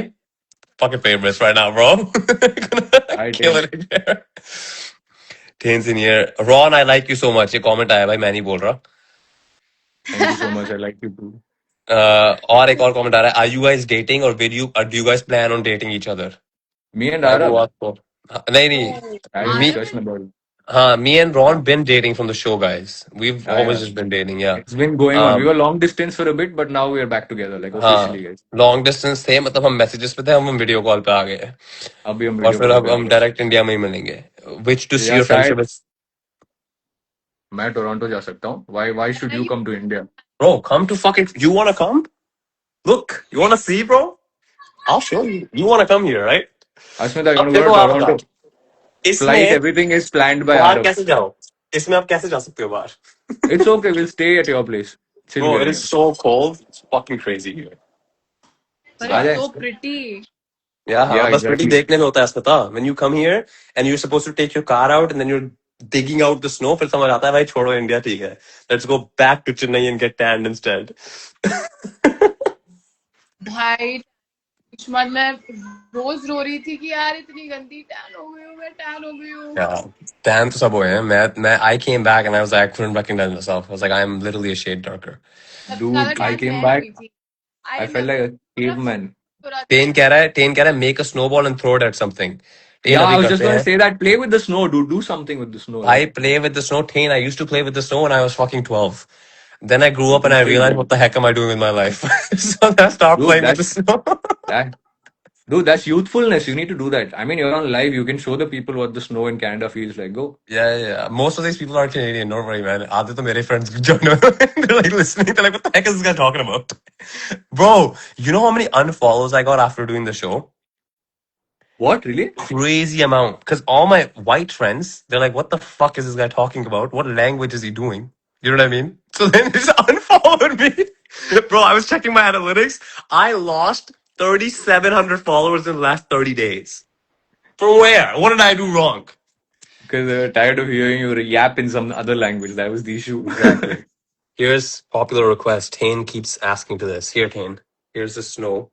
fucking favorites right now, bro. Gonna Hi, kill Tane. it in here. Tane's in here. Ron, I like you so much. ये comment आया भाई, मैं नहीं बोल रहा. Thank you so much. I like you too. और एक और comment आ रहा है. Are you guys dating or do you guys plan on dating each other? Me and मैं वो Arav आपको नहीं had a me discussion about it. हाँ me and Ron been dating from the show, guys. We've Yeah, always yeah. just been dating, yeah. It's been going on. We Um, were long distance for a bit, but now we are back together, like हाँ officially, guys. Long distance थे, मतलब हम messages पे थे, हम video call पे आ गए अभी हम और वीडियो फिर कॉल अब पे आ हम गए. डायरेक्ट इंडिया में ही मिलेंगे. Which to see या your friendship शायद is. मैं टोरंटो जा सकता हूँ. Why should you come to India? Bro, come to fucking. You wanna come? Look, you wanna see, bro? I'll show you. You wanna come here, right? Asmita, you अब want to go देखो to आप Toronto? बताओ, Flight, इसमें everything is planned by बाहर Arav. कैसे जाओ? इसमें आप कैसे जा सकते हो बाहर? It's okay. We'll stay at your place. Chill Bro, it करेंगे. is so cold. It's fucking crazy here. But uh it's जाए. so pretty. Yeah, Yeah, बस pretty exactly. देखने में होता है अस्पता. When you come here and you're supposed to take your car out and then you're digging out the snow, फिर समझ आता है भाई छोड़ो इंडिया ठीक है. Let's go back to Chennai and get tanned instead. भाई दुश्मन मैं रोज रो रही थी कि यार इतनी गंदी टैन हो गई हूँ, मैं टैन हो गई हूँ. Yeah, damn to सब हुए हैं. मैं I came back and I was like I couldn't recognize myself. I was like I am literally a shade darker. सबसे ज्यादा Dude, I टैन came मैं back. हुई थी. I आई felt मैं like a पूरा caveman. पूरा Tain कह रहा है make a snowball and throw it at something. Tain Yeah, I अभी was just करते gonna हैं. say that. Play with the snow, dude. Do something with the snow. I Like, play with the snow. Tain, I used to play with the snow when I was fucking 12. Then I grew up and I nothing, realized what dude. the heck am I doing with my life? So I stopped Dude, playing with the that's snow. that. Dude, that's youthfulness. You need to do that. I mean, you're on live. You can show the people what the snow in Canada feels like. Go. Yeah. Most of these people are Canadian. Don't worry, man. Aadhe to mere friends join. They're like listening. They're like, what the heck is this guy talking about? Bro, you know how many unfollows I got after doing the show? What, really? Crazy amount. Because all my white friends, they're like, what the fuck is this guy talking about? What language is he doing? You know what I mean? So then they just unfollowed me. Bro, I was checking my analytics. I lost 3,700 followers in the last 30 days. From where? What did I do wrong? Because they were tired of hearing you yap in some other language. That was the issue. Exactly. Here's popular request. Tane keeps asking to this. Here, Tane. Here's the snow.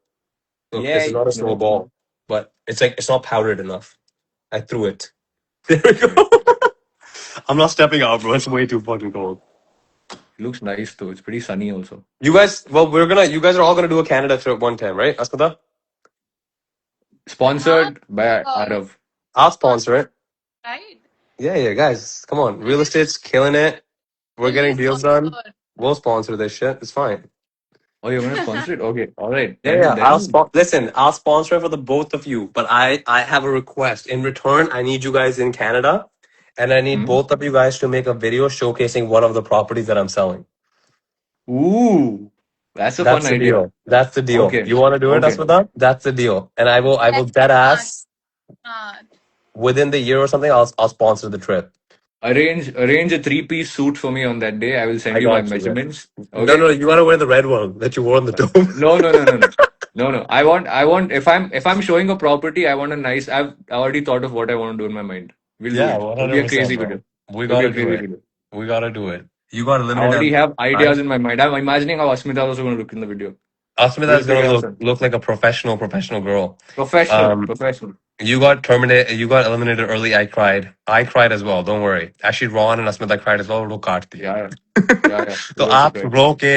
Look, this is Yay. not a No. snowball, but it's like it's not powdered enough. I threw it. There we go. I'm not stepping out, bro. It's way too fucking cold. Looks nice though. It's pretty sunny also. You guys, you guys are all gonna do a Canada trip one time, right? Asmita? हाँ Sponsored by Arav. I'll sponsor it. Right. Yeah, guys, come on. Real estate's killing it. We're getting deals done. We'll sponsor this shit. It's fine. Oh, you're gonna sponsor it? Okay. All right. Yeah. Then Listen, I'll sponsor it for the both of you, but I have a request. In return, I need you guys in Canada, and I need Hmm? both of you guys to make a video showcasing one of the properties that I'm selling. Ooh, that's a fun That's the idea. deal. That's the deal. Okay. You want to do it, Okay. Asmita? That's the deal. And I will dead ass हाँ. within the year or something. I'll sponsor the trip. Arrange a 3-piece suit for me on that day. I will send I you my got you, man. measurements. No, Okay. you gotta wear the red one that you wore on the dome. No, no, no, no, no. No, no. I want if I'm showing a property, I want a nice I've already thought of what I want to do in my mind. We'll do Yeah, it. It'll be a 100%, crazy bro. video. We It'll be gotta a do crazy it. video. We gotta do it. You got I eliminated. already have Right? ideas in my mind. I'm imagining how Asmita is also going to look in the video. Asmita We'll is gonna figure it out. look like a professional girl. Professional. You got terminated. You got eliminated early. I cried. I cried as well. Don't worry. Actually, Ron and Asmita cried as well. वो काट दी. Yeah. Yeah. तो We'll also आप try. रो के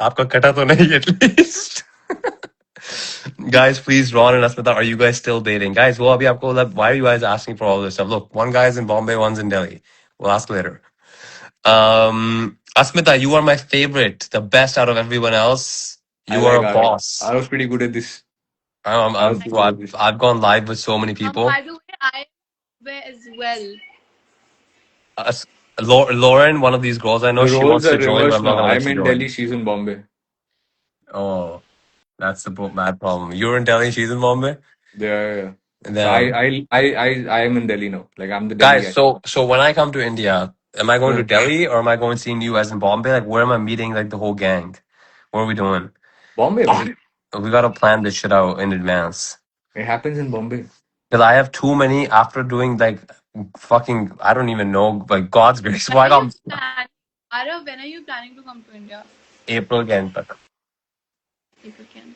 आपका कटा तो नहीं at least. Guys, please, Ron and Asmita, are you guys still dating? Guys, well, abhi aapko, why are you guys asking for all this stuff? Look, one guy is in Bombay, one's in Delhi. We'll ask later. Asmita, you are my favorite, the best out of everyone else. I You are like a Arav. boss. Arav's pretty good at this. I've gone live with so many people. By the way, I am as well. As- Lauren, one of these girls I know, The she roles wants are to join, but reversed I'm not now. gonna let I'm you in join. Delhi. She's in Bombay. Oh, that's the bad problem. You're in Delhi, she's in Bombay. Yeah. And So then, I am in Delhi now. Like I'm the Delhi guys, guy. so when I come to India, am I going to Hmm. Delhi or am I going seeing you as in Bombay? Like, where am I meeting like the whole gang? What are we doing? Bombay, man. We gotta plan this shit out in advance. It happens in Bombay. Because I have too many after doing like fucking, I don't even know, like God's grace. Why When are got you planning? Arav, when are you planning to come to India? April के end तक. If you can.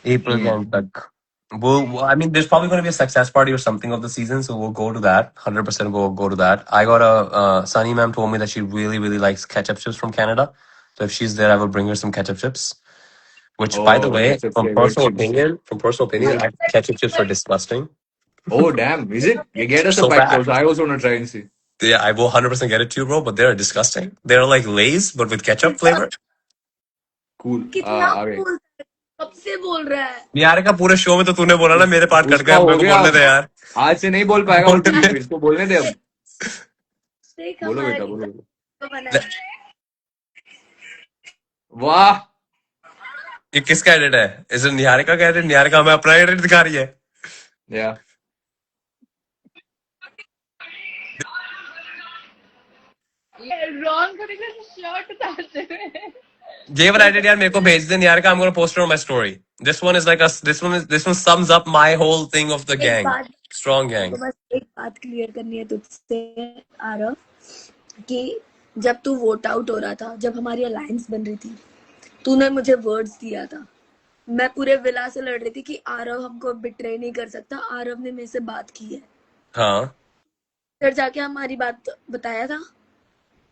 April के end तक. I mean, there's probably going to be a success party or something of the season, so we'll go to that. 100% we'll go to that. I got Sunny ma'am told me that she really, really likes ketchup chips from Canada. So if she's there, I will bring her some ketchup chips. Which, by the Oh, way, ketchup flavored chips. from personal opinion, ketchup chips are disgusting. Oh, damn. Is it? You get us a So pack bad. also. I also want to try and see. Yeah, I will 100% get it to you, bro. But they're disgusting. They're like Lay's, but with ketchup flavor. Cool. कितना Okay. बोल कब से बोल रहा है निहारिका पूरे show में तो तूने बोला ना मेरे पार्ट कट उसका गया हो मेरे को गया बोलने अब। दे यार आज से नहीं बोल पाएगा वो बोलने दे। इसको बोलने दे अब देख बोलो बेटा हमारी बोलो तो बना है। वाह ये किसका एडिट है इसे निहारिका का एडिट निहारिका हमें अपना एडिट दिखा रही है या रॉन को देखो शर्ट उतारते हुए. ये वाला एडिट यार मेरे को भेज दे Niharika I'm gonna post it on my story this one is like this one sums up my whole thing of the एक gang बात strong gang तो बस एक बात क्लियर करनी है तुझसे आरव कि जब तू वोट आउट हो रहा था जब हमारी अलायंस बन रही थी तूने मुझे वर्ड्स दिया था मैं पूरे विला से लड़ रही थी कि आरव हमको बिट्रे नहीं कर सकता, आरव ने मेरे से बात की है, हाँ फिर जाके हमारी बात बताया था।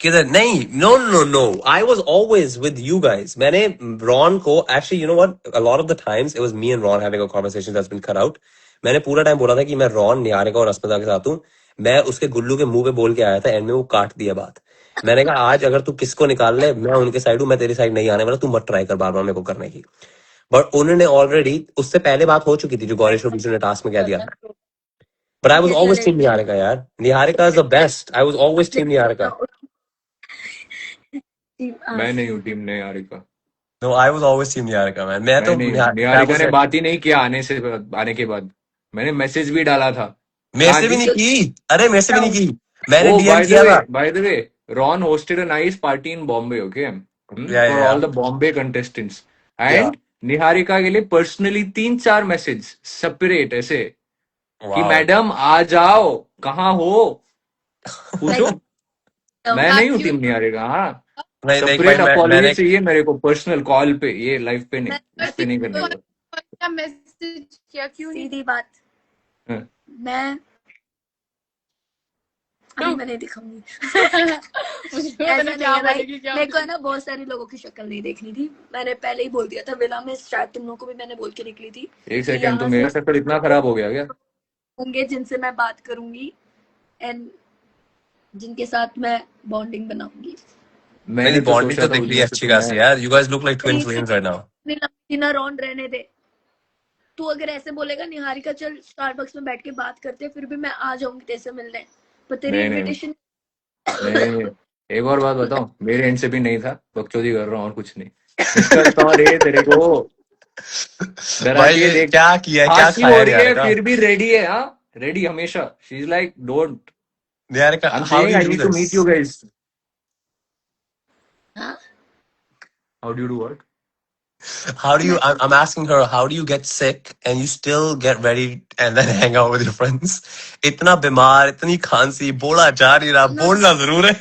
किधर? नहीं, no no no, I was always with you guys. मैंने रॉन को actually, you know what, a lot of the times it was me and Ron having a conversation that's been cut out. मैंने पूरा time बोला था कि मैं Ron, Niharika और अस्मिता के साथ हूँ. मैं उसके गुल्लू के मुंह पे बोल के आया था, एंड में वो काट दिया बात. मैंने कहा आज अगर तू किसको निकाल ले, मैं उनके साइड हूँ, मैं तेरी साइड नहीं आने वाला, तू मत ट्राई कर बार बार मेरे को करने की. बट उन्होंने ऑलरेडी, उससे पहले बात हो चुकी थी जो गौरेश्वर बीच ने टास्क में कह दिया. बट आई वॉज ये ऑलवेज टीम लड़की निहारिका यार. Niharika is the best. I was always team Niharika. मैं नहीं हूँ team Niharika. No, I was always team Niharika man. मैं मैं तो नहीं हूँ. that निहारिका was ने it. बात ही नहीं किया आने के बाद. मैंने मैसेज भी डाला था. मेरे कहाँ से भी थी? नहीं की. अरे मेरे से भी नहीं की. मैंने Oh, डीएम किया था. by the way, Ron hosted a nice party in Bombay, okay? Yeah, For yeah, all the Bombay contestants. yeah. And Niharika के लिए पर्सनली 3-4 मैसेज सेपरेट ऐसे कि Wow. मैडम आ जाओ, कहाँ हो, पूछो. मैं नहीं हूँ Actually, टीम निहारिका. हाँ, नहीं देख भाई, सेपरेट अपॉलजी मैंने चाहिए मेरे को पर्सनल कॉल पे, ये लाइव पे नहीं, मैं इस पे नहीं करने का. क्या मैसेज किया, क्यों नहीं? सीधी बात, हाँ. मैं अभी मैं नहीं दिखाऊंगी। मुझे पता ऐसा नहीं नहीं क्या है भाई, बोलेगी, क्या मेरे को है ना बहुत सारे लोगों की शक्ल नहीं देखनी थी. मैंने पहले ही बोल दिया था विला में, स्टार्ट तुम लोगों को भी मैंने बोल के निकली थी एक कि सेकंड, यहाँ तो से मेरा शक्ल इतना खराब हो गया क्या? होंगे जिनसे मैं बात करूंगी एंड जिनके साथ मैं बॉन्डिंग बनाऊंगी. मैंने मेरी तो बॉन्डिंग सोचा तो था दिख उस रही दिन है से अच्छी तो खासी मैं यार. You guys look like twin नहीं, flames right now. अपनी लंबी ना रौन रहने दे. तू अगर ऐसे बोलेगा निहारिका चल स्टारबक्स में बैठ के बात करते, फिर भी मैं आ जाऊंगी तेरे से मिलने, पर तेरी नहीं नहीं इनविटेशन नहीं. एक और बात बताओ, मेरे एंड से भी नहीं था, बकचोदी कर रहा हूँ और कुछ नहीं. निष्कर्ष कौन है तेरे को भाई डराती है, ये देख क्या किया है, क्या खांसी खाया हो है रही है निहारिका? फिर भी रेडी है. हाँ, रेडी हमेशा. She is like don't. Niharika, I am how do saying you I do need to this? Meet you guys. हाँ how do you do what? How do you? I'm asking her. How do you get sick and you still get ready and then hang out with your friends? इतना बीमार, इतनी खांसी, बोला जा नहीं रहा, बोलना जरूर है.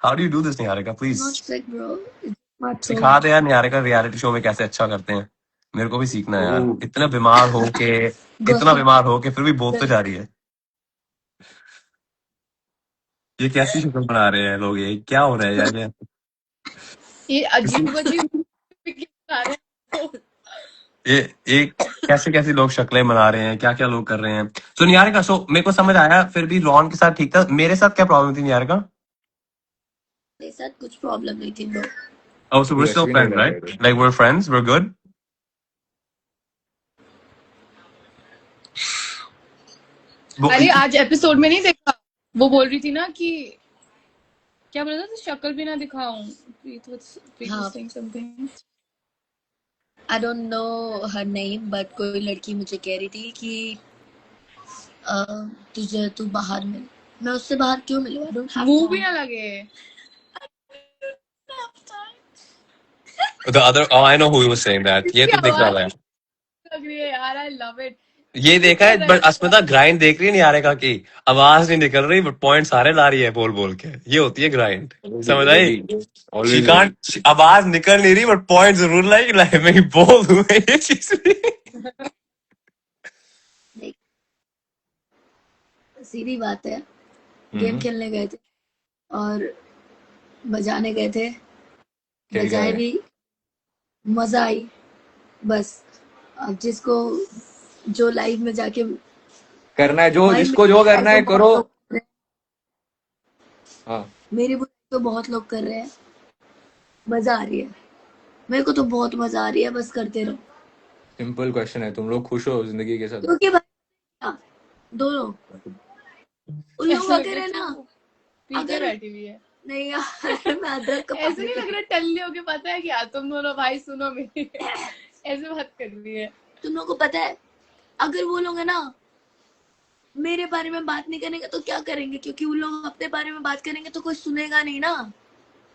How do you do this, Niharika? Not Please sick bro, मत सिखा दे यार निहारिका, रियलिटी शो में कैसे अच्छा करते हैं. मेरे को भी सीखना है यार. इतना बीमार हो के, इतना बीमार हो के फिर भी बोलते जा रही है. ये कैसी शक्ल बना रहे हैं लोग, ये क्या हो रहा है यार? ये अजीब अजीब बता रहे हैं. ये कैसे कैसे लोग शक्लें बना रहे हैं, क्या क्या लोग कर रहे हैं. तो निहारिका, सो मेरे को समझ आया, फिर भी रॉन के साथ ठीक था. मेरे साथ क्या प्रॉब्लम थी निहारिका? मेरे साथ कुछ प्रॉब्लम नहीं थी bro. Oh, so we're still friends, right? Like we're friends, we're good. अरे आज एपिसोड में नहीं देखा, वो बोल रही थी ना कि क्या बोल रहा था, शक्ल भी ना दिखाऊं. Preet was हाँ. saying something. I don't know her name, but कोई लड़की मुझे कह रही थी कि तुझे तू बाहर मिल. मैं उससे बाहर क्यों मिलूं? आई डोंट हैव मुंह भी ना लगे. The other, oh, I know who he was saying that. ये तो दिख रहा है. लग रही है यार. I love it. ये देखा है, बट अस्मिता ग्राइंड देख रही है निहारिका की. आवाज नहीं निकल रही, बट पॉइंट सारे ला रही है बोल बोल के. ये होती है ग्राइंड, समझ आई? She can't, आवाज निकल नहीं रही, बट पॉइंट जरूर लाई. मैं बोल दूं ये चीज भी. सीधी बात है, गेम खेलने गए थे और बजाने गए थे, बजाए भी, मजा आई बस. अब जिसको जो लाइव में जाके करना है, जो भाई जिसको जो करना है तो करो. बहुत लोग कर रहे हैं. हाँ, मेरी बुराई तो बहुत लोग कर रहे हैं, मजा आ रही है. मेरे को तो बहुत मजा आ रही है, बस करते रहो. सिंपल क्वेश्चन है, तुम लोग खुश हो जिंदगी के साथ? क्योंकि भाई दोनों उन लोग अगर है ना, पीछे अगर बैठी हुई है. नहीं यार मैं अदरक का ऐसे नहीं लग रहा टल्ली होके, पता है क्या तुम दोनों भाई सुनो मेरी. ऐसे बात कर रही है. तुम लोगों को पता है, अगर वो लोग है ना मेरे बारे में बात नहीं करेंगे तो क्या करेंगे? क्योंकि वो लोग अपने बारे में बात करेंगे तो कोई सुनेगा नहीं ना.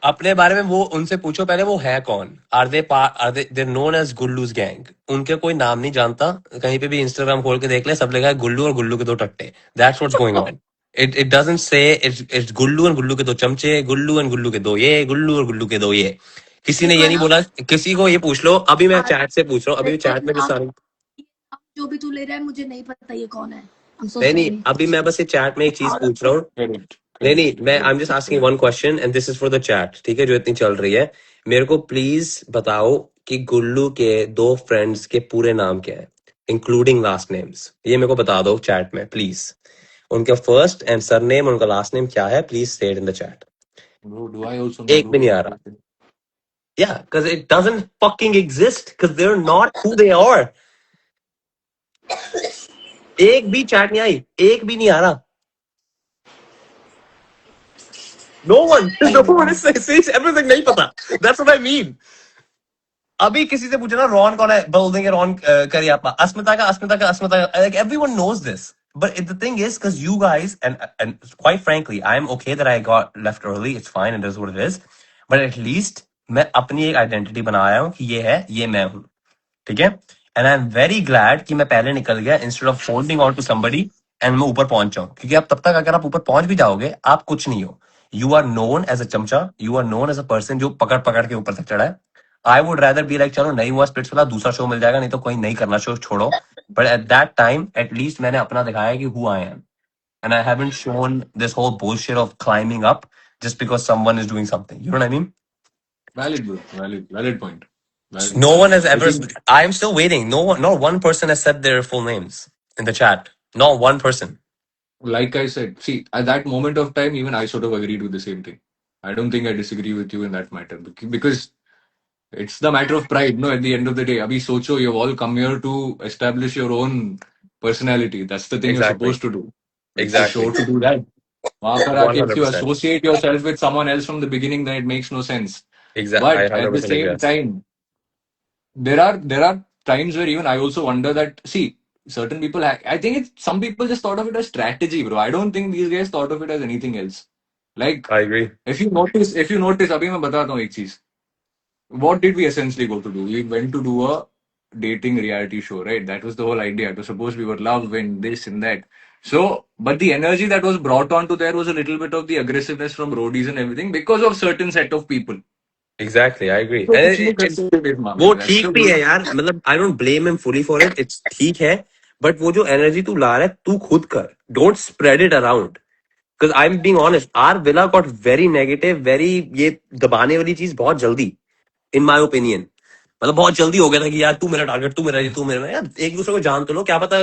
अपने बारे में वो उनसे पूछो पहले, वो है कौन? Are they known as Gullu's gang? उनके कोई नाम नहीं जानता. कहीं पे भी इंस्टाग्राम खोल के देख ले, सब लिखा है गुल्लू और गुल्लू के दो टट्टे. That's what's going on. It doesn't say it's Gullu and Gullu के दो चमचे, गुल्लू एंड गुल्लू के दो ये, गुल्लू और गुल्लू के दो ये. किसी ने देखो ये है नहीं ना, बोला, किसी को ये पूछ लो, अभी मैं आज चैट से पूछ रहा हूँ, अभी देखो चैट में भी सारे, जो भी तू ले रहा है मुझे नहीं पता ये कौन है, आई एम सो नहीं नहीं, सॉरी। अभी मैं बस ये चैट में एक चीज पूछ रहा हूँ। Correct. नहीं नहीं, Correct. मैं I am Correct. Just asking one question and this is for the chat, ठीक है, जो इतनी चल रही है। मेरे को प्लीज बताओ कि गुल्लू के 2 फ्रेंड्स के पूरे नाम क्या है, इंक्लूडिंग लास्ट नेम्स। ये मेरे को बता दो चैट में प्लीज। उनका फर्स्ट एंड सरनेम, उनका लास्ट नेम क्या है, प्लीज से it in the chat. Bro, do I also know, एक भी bro? नहीं आ रहा। Yeah, because it doesn't fucking exist, because they're not who they are. एक भी चैट नहीं आई, एक भी नहीं आ रहा। No one, no one is says everything नहीं पता। That's what I mean. अभी किसी से पूछना रॉन कौन है, बोल देंगे रॉन करियप्पा। अस्मिता का, अस्मिता का, अस्मिता का, like everyone knows this. But the thing is, because you guys, and quite frankly, I'm okay that I got left early. It's fine, it is what it is. But at least मैं अपनी एक identity बनाया हूँ कि ये है, ये मैं हूँ, ठीक है। And I am very glad कि मैं पहले निकल गया instead of holding on to somebody and मैं ऊपर पहुंच जाऊं, क्योंकि आप तब तक अगर आप ऊपर पहुंच भी जाओगे आप कुछ नहीं हो। You are known as a chamcha, you are known as a person जो पकड़ पकड़ के ऊपर तक चढ़ा है। I would rather be like, चलो नहीं हुआ स्प्लिट्स वाला, दूसरा शो मिल जाएगा, नहीं तो कोई नहीं करना शो, छोड़ो। But at that time at least मैंने अपना दिखाया कि who I am, and I haven't shown this whole bullshit of climbing up just because someone is doing something. You know what I mean? Valid, bro. Valid point. Valid No point. one has I ever. think, I'm still waiting. No one, not one person has said their full names in the chat. Not one person. like I said, see, at that moment of time, even I sort of agreed with the same thing. I don't think I disagree with you in that matter because it's the matter of pride, no, at the end of the day. Abhi socho, you've all come here to establish your own personality. That's the thing you're Exactly. supposed to do. It's a show Exactly. to do that. वहां पर आके if you 100%. associate yourself with someone else from the beginning, then it makes no sense. Exactly. I But at the 100% agree. same time, there are times where even I also wonder that, see, certain people I think it's some people just thought of it as strategy, bro. I don't think these guys thought of it as anything else. Like I agree. if you notice अभी मैं बताता हूँ एक चीज. What did we essentially go to do? We went to do a dating reality show, right? That was the whole idea. It was supposed we were love and this and that. So, but the energy that was brought onto there was a little bit of the aggressiveness from roadies and everything because of certain set of people. Exactly. I agree. तो And कुछ नहीं कर सकते इस मामले वो में. That's ठीक the भी whole. है यार, मतलब I don't blame him fully for it, it's ठीक है। बट वो जो एनर्जी तू ला रहा है तू खुद कर, don't spread it around. Because I am being honest, our villa got very negative, very, ये दबाने वाली चीज बहुत जल्दी, इन माय ओपिनियन। मतलब बहुत जल्दी हो गया था कि यार तू मेरा टारगेट, तू मेरा ये, तू मेरा, यार एक दूसरे को जान तो लो। क्या पता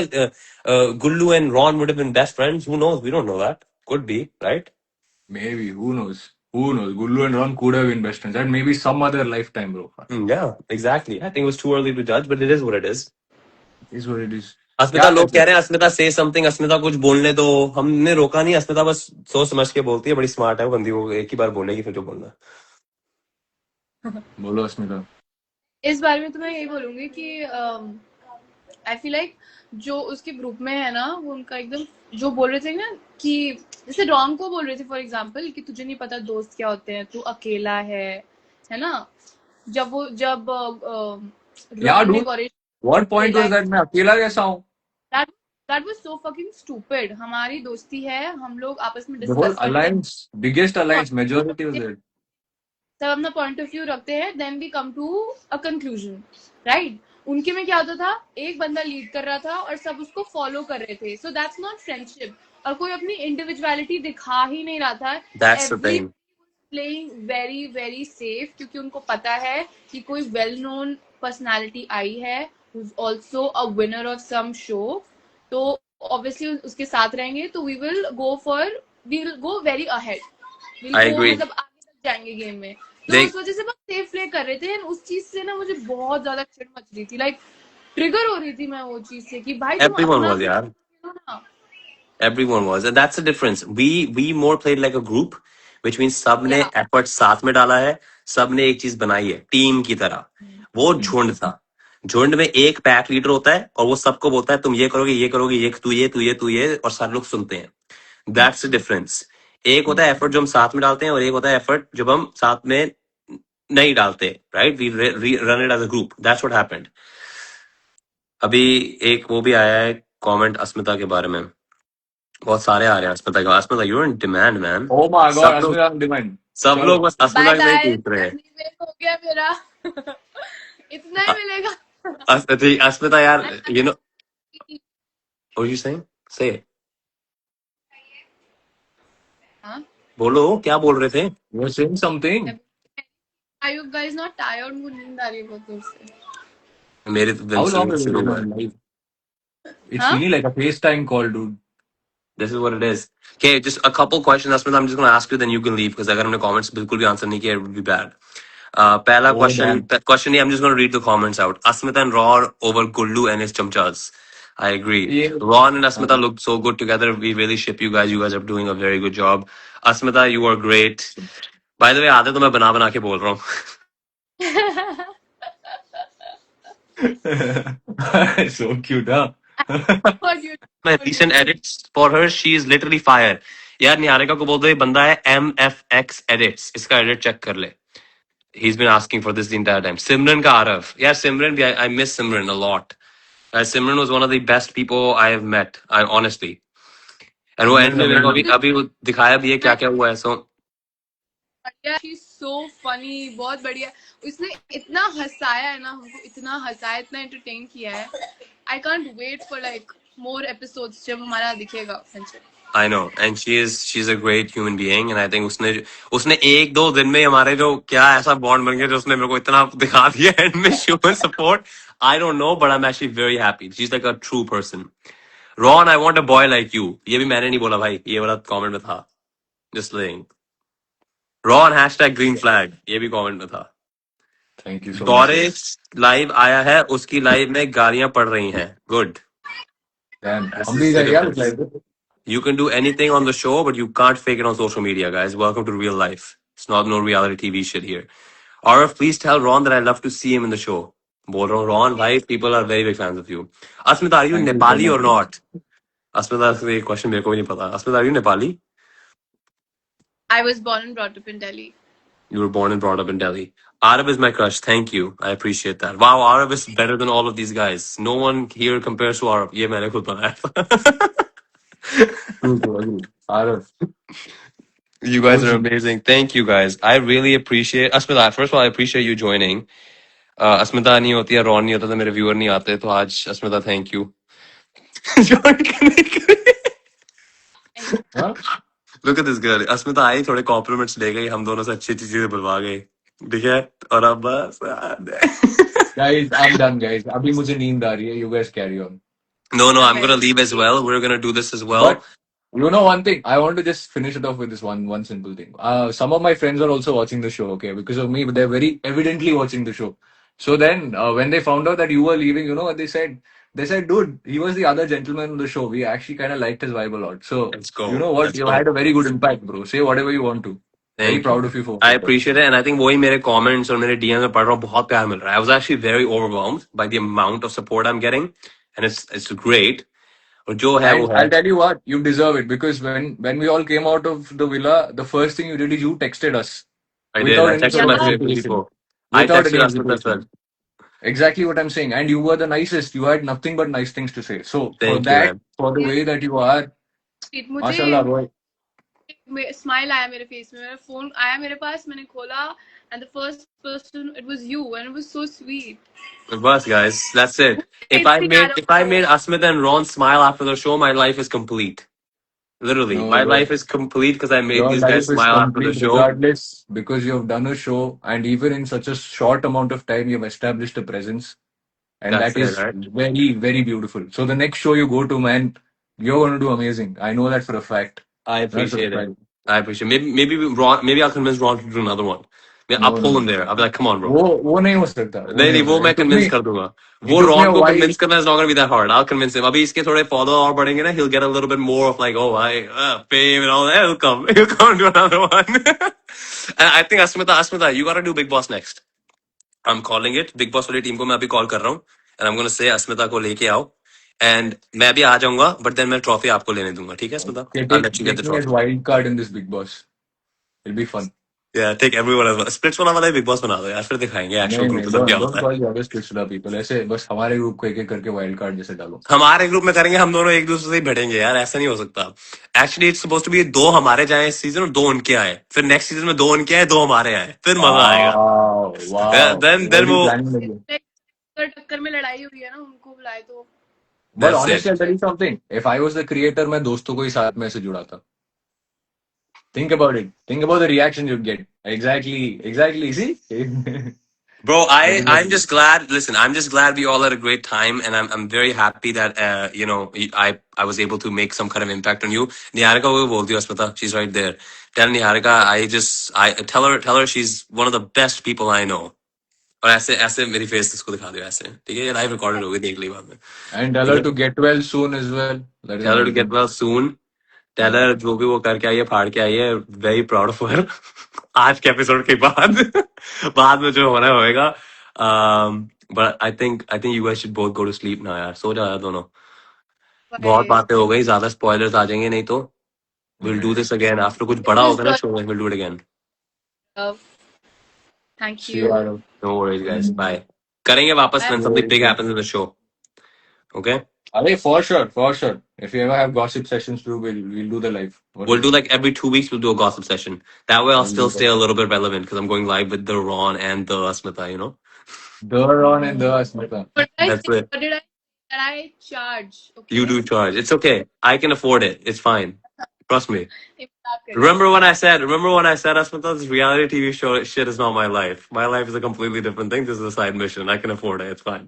Gullu and Ron would have been best friends, who knows, we don't know that, could be, right? Maybe, who knows? Who knows? Gullu and Ron could have been best friends. And maybe some other lifetime, bro. Yeah, exactly. I think it was too early to judge, but it is what it is. Is what it is. अस्मिता, क्या लोग कर कह रहे सकते हैं अस्मिता से something, अस्मिता कुछ बोलने दो। हमने रोका नहीं, अस्मिता बस सोच समझ के बोलती है, बड़ी स्मार्ट है वो बंदी, वो एक ही बार बोलेगी फिर जो बोलना। बोलो अस्मिता. इस बारे में तो मैं यही बोलूंगी कि आई फील लाइक जो उसके ग्रुप में है ना, वो उनका एकदम जो बोल रहे थे ना कि जैसे रॉन को बोल रहे थे फॉर एग्जांपल कि तुझे नहीं पता दोस्त क्या होते हैं, तू अकेला है ना। जब Yeah, रॉन ने dude. Gauri What point was that? मैं अकेला कैसा हूँ? That was so fucking stupid. हमारी दोस्ती है, हम लोग आपस में The whole डिस्कस करते हैं, alliance, biggest alliance, majority was there. सब अपना पॉइंट ऑफ व्यू रखते हैं, then we come to a conclusion, right. उनके में क्या होता था, एक बंदा लीड कर रहा था और सब उसको फॉलो कर रहे थे, सो दैट्स नॉट फ्रेंडशिप। और कोई अपनी इंडिविजुअलिटी दिखा ही नहीं रहा था, That's the every thing. Playing very very safe, क्योंकि उनको पता है कि कोई वेल नोन पर्सनालिटी आई है who is also a winner of some show, तो ऑब्वियसली उसके साथ रहेंगे, तो we will go very ahead, will I go, agree. मतलब आगे तक जाएंगे गेम में। तो देख, उस वजह से बस सेफ प्ले कर रहे थे, and उस चीज से ना मुझे बहुत ज्यादा चिढ़ मच रही थी, लाइक ट्रिगर हो रही थी मैं वो चीज से कि भाई तुम everyone अपना was भी यार, खेलो ना। everyone was, and that's the difference. We more played like a group, which means सब ने या एफर्ट साथ में डाला है, सब ने एक चीज बनाई है टीम की तरह। वो झुंड था, झुंड में एक पैक लीडर होता है और वो सबको बोलता है तुम ये करोगे, ये करोगे, ये तू ये तू ये तू ये, और सारे लोग सुनते हैं। That's the difference. एक होता है एफर्ट जो हम साथ में डालते हैं, और एक होता है एफर्ट जब हम साथ में नहीं डालते, right? We run it as a group, that's what happened. अभी एक वो भी आया है कमेंट अस्मिता के बारे में, बहुत सारे आ रहे हैं अस्मिता का। Asmita, you are in demand man. Oh my God, सब लोग Asmita on demand. सब चलो लोग बस बाय अस्मिता का नहीं बाय, पूछ रहे हैं। वेट हो गया मेरा। इतना ही मिलेगा। ठीक, अस्मिता यार, you know what you saying? Say it. हाँ? बोलो, क्या बोल रहे थे? You are saying something Are you guys not tired? मुझे नींद आ रही है बहुत जोर से। मेरे तो दिन हाउ लॉन्ग हैव यू शुरू बीन हुआ है। ऑन लाइव इट्स हाँ? Feeling like a face time call dude This is what it is. Okay, just a couple questions, Asmita. I'm just going to ask you, then you can leave because अगर हमने comments बिल्कुल भी answer नहीं किया, it would be bad. पहला ओह question, dam question नहीं, I'm just going to read the comments out. Asmita and Ron over Gullu and his chamchas. I agree. ये Ron and Asmita look so good together. We really ship you guys. You guys are doing a very good job. Asmita, you are great. By the way, आधे तो मैं बना बना के बोल रहा हूँ. so cute huh What you My recent edits for her, she is literally fire. यार निहारिका को बोल दो, ये बंदा है MFX Edits. इसका edit check कर ले. He's been asking for this the entire time. Simran ka Arav. Yeah, Simran, I miss Simran a lot. Simran was one of the best people I have met. I honestly. And वो सिमरन end में मेरे को amazing अभी वो दिखाया भी है क्या क्या हुआ है. So She's so funny, बहुत बढ़िया। उसने इतना हंसाया है ना हमको, इतना हंसाया, इतना एंटरटेन किया है। I can't wait for like more episodes जब हमारा दिखेगा। I know, and she's a great human being, and I think उसने एक दो दिन में हमारे जो क्या ऐसा बॉन्ड बन गया जो उसने मेरे को इतना दिखा दिया एंड में human support. I don't know, but I'm actually very happy. She's like a true person. Ron, I want a boy like you. ये भी मैंने नहीं बोला भाई, ये वाला कमेंट में था. Just saying. Ron hashtag green flag. ये भी कमेंट में था. Thank you so much Doris live आया है, उसकी लाइव में गालियां पड़ रही हैं. Good. डैम This हम is भी the गए यार difference. Live You can do anything on the show, but you can't fake it on social media, guys. Welcome to real life. It's not no reality TV shit here. Arif, please tell Ron that I'd love to see him in the show. बोल रहा हूँ, Ron, भाई, people are very big fans of you. Asmita, are you thank you so Nepali or much not? Asmita, ये question मेरे को भी नहीं पता. Asmita, are you Nepali? I was born and brought up in Delhi. You were born and brought up in Delhi. Arif is my crush. Thank you. I appreciate that. Wow, Arif is better than all of these guys. No one here compares to Arif. ये मैंने खुद बनाया था. Aarav You guys are amazing. Thank you, guys. I really appreciate Asmita. First of all, I appreciate you joining. अस्मिता नहीं होती है, Ron नहीं होता तो मेरे व्यूअर नहीं आते. तो आज Asmita, thank you. Look at this girl. Asmita आई, थोड़े कॉम्प्लीमेंट्स ले गई, हम दोनों से अच्छी अच्छी चीजें बुलवा गई. ठीक है, और अब बस guys I am done guys अभी मुझे नींद आ रही है you guys carry on No, I'm gonna leave as well. We're gonna do this as well. But you know one thing, I want to just finish it off with this one simple thing. Some of my friends are also watching the show, okay, because of me, but they're very evidently watching the show. So then, when they found out that you were leaving, you know what they said? They said, "Dude, he was the other gentleman on the show. We actually kind of liked his vibe a lot." So Let's go. you know what? Let's You go. had a very good impact, bro. Say whatever you want to. Very Thank proud you. of you for I that. appreciate it, and I think वही मेरे comments और मेरे DMs में पढ़ रहा हूँ, बहुत प्यार मिल रहा है. I was actually very overwhelmed by the amount of support I'm getting, and it's great. और जो है वो And है. I'll tell you what, you deserve it because when we all came out of the villa, the first thing you did is you texted us I did. without I any texted sort my of favorite hesitation. people. I Without any texted Asmita as well. hesitation. Exactly what I'm saying. And you were the nicest. You had nothing but nice things to say. So for Thank you, that, man. for the way that you are, मुझे mashallah, boy. Smile आया मेरे face में, मेरा phone आया मेरे पास, मैंने खोला and the first person it was you and it was so sweet. Bus, guys. That's it. If I made Asmita and Ron smile after the show, my life is complete. Literally, No, my bro. life is complete because I made Your these life guys is smile after the complete show. regardless because you have done a show and even in such a short amount of time, you have established a presence. And That's that it, is right? very, very beautiful. So the next show you go to, man, you're going to do amazing. I know that for a fact. I That's for a appreciate it. fact. I appreciate it. Maybe I'll convince Ron to do another one. I'll No, pull no. him there. I'll be like, come on, bro. वो नहीं हो सकता नहीं वो मैं convince कर दूंगा. वो took me Ron a को while. convince करना is not gonna be that hard. I'll convince him. अभी इसके थोड़े follow और बढ़ेंगे ना, he'll get a little bit more of like, oh, fame and all that. He'll come and do another one. And I think Asmita, you gotta do Big Boss next. I'm calling it. Big Boss वाली team को मैं अभी call कर रहा हूँ. And I'm gonna say Asmita को लेके आओ. And मैं भी आ जाऊंगा, but then मैं trophy आपको लेने दूंगा. ठीक है, Asmita? I'll let you get the Take me as trophy. wild card in this Big Boss. It'll be fun. Yeah, take everyone as splits वाला बिग बॉस बना दो यार, फिर दिखाएंगे एक्चुअल नहीं ग्रुप नहीं, सब क्या डोंट होता है. Call the other Splitsvilla people, ऐसे बस हमारे ग्रुप को एक एक करके वाइल्ड कार्ड जैसे डालो. हमारे ग्रुप में करेंगे, हम दोनों एक दूसरे से ही भिड़ेंगे यार, ऐसा नहीं हो सकता. Actually it's suppose to be 2 हमारे जाए इस सीजन और 2 उनके आए, फिर नेक्स्ट सीजन में 2 उनके आए 2 हमारे आए, फिर मजा आएगा. वाओ वाओ, देन बड़ी वो प्लानिंग लगी. टक्कर में लड़ाई हुई है ना, उनको बुलाए तो. But that's honestly it. I tell you something, if I was the creator, मैं दोस्तों को ही साथ में से जुड़ाता. Think about it. Think about the reaction you'd get. Exactly. See? Bro, Getting I'm it. just glad. Listen, I'm just glad we all had a great time, and I'm very happy that I was able to make some kind of impact on you. Niharika will बोलती है अस्मिता, she's right there. Tell Niharika, I tell her she's one of the best people I know. और ऐसे ऐसे मेरी face इसको दिखा दो ऐसे, ठीक है, ये लाइव रिकॉर्डेड होगी, देख ली बाद में, And tell ठीक her है. to get well soon as well. Let her Tell her know. to get well soon. Tell Yeah. her जो भी वो करके आई है, फाड़ के आई है, वेरी प्राउड ऑफ हर. आज के एपिसोड के बाद बाद में जो होना होएगा. But I think you guys should both go to sleep now यार, सो जाओ यार दोनों. बहुत Bye. बातें हो गई, ज्यादा स्पॉयलर्स आ जाएंगे, नहीं तो will do this again after कुछ बड़ा This होगा ना was शो में, will do it again. love. Thank See you, you. Adam. No worries guys, bye. करेंगे वापस Bye. When something big happens in the show. Okay, Arey, for sure. If you ever have gossip sessions too, we'll do the live. What do we'll you do say? like every 2 weeks we'll do a gossip session. That way I'll We'll still do stay a that. little bit relevant because I'm going live with the Ron and the Asmita, you know. The Ron and the Asmita. What did I That's say? it. What did I? That I charge. You Okay. do charge. It's okay. I can afford it. It's fine. Trust me. मजाक कर रही हूँ. Remember when I said, Asmita, this reality TV show shit is not my life. My life is a completely different thing. This is a side mission. I can afford it. It's fine.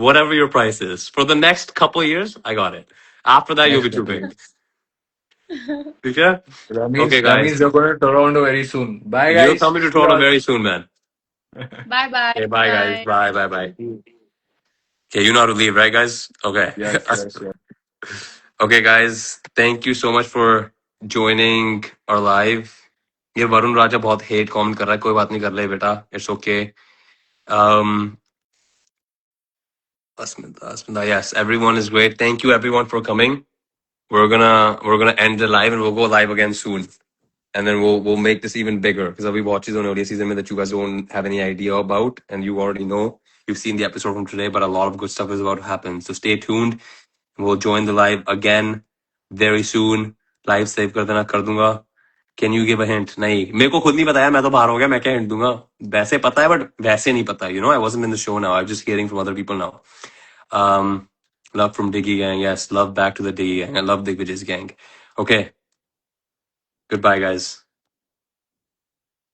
Whatever your price is. For the next couple of years, I got it. After that, you'll Next be too couple. big. Okay? That means Okay, that means guys. you're going to Toronto very soon. Bye, You're guys. coming to See you Toronto all. very soon, man. Bye bye. Okay, bye, guys. Bye, bye, bye. Okay, you know how to leave, right, guys? Okay. Yes. Okay, guys. Thank you so much for joining our live. ये वरुण राजा बहुत hate comment कर रहा है, कोई बात नहीं, कर ले बेटा, it's okay. Asmita, yes, everyone is great. Thank you everyone for coming. We're gonna end the live and we'll go live again soon, and then we'll make this even bigger because we watches on earlier season that you guys don't have any idea about, and you already know. You've seen the episode from today, but a lot of good stuff is about to happen. So stay tuned. We'll join the live again very soon. Live save कर देना, कर दूंगा. Can you give a hint? नहीं, मेरे को खुद नहीं पता यार, मैं तो बाहर हो गया, मैं क्या हिंट दूंगा. वैसे पता है बट वैसे नहीं पता. You know, I wasn't in the show now. I'm just hearing from other people now. Love from Diggy Gang. Yes, love back to the Diggy Gang. I love Digvijay's gang. Okay. Goodbye, guys.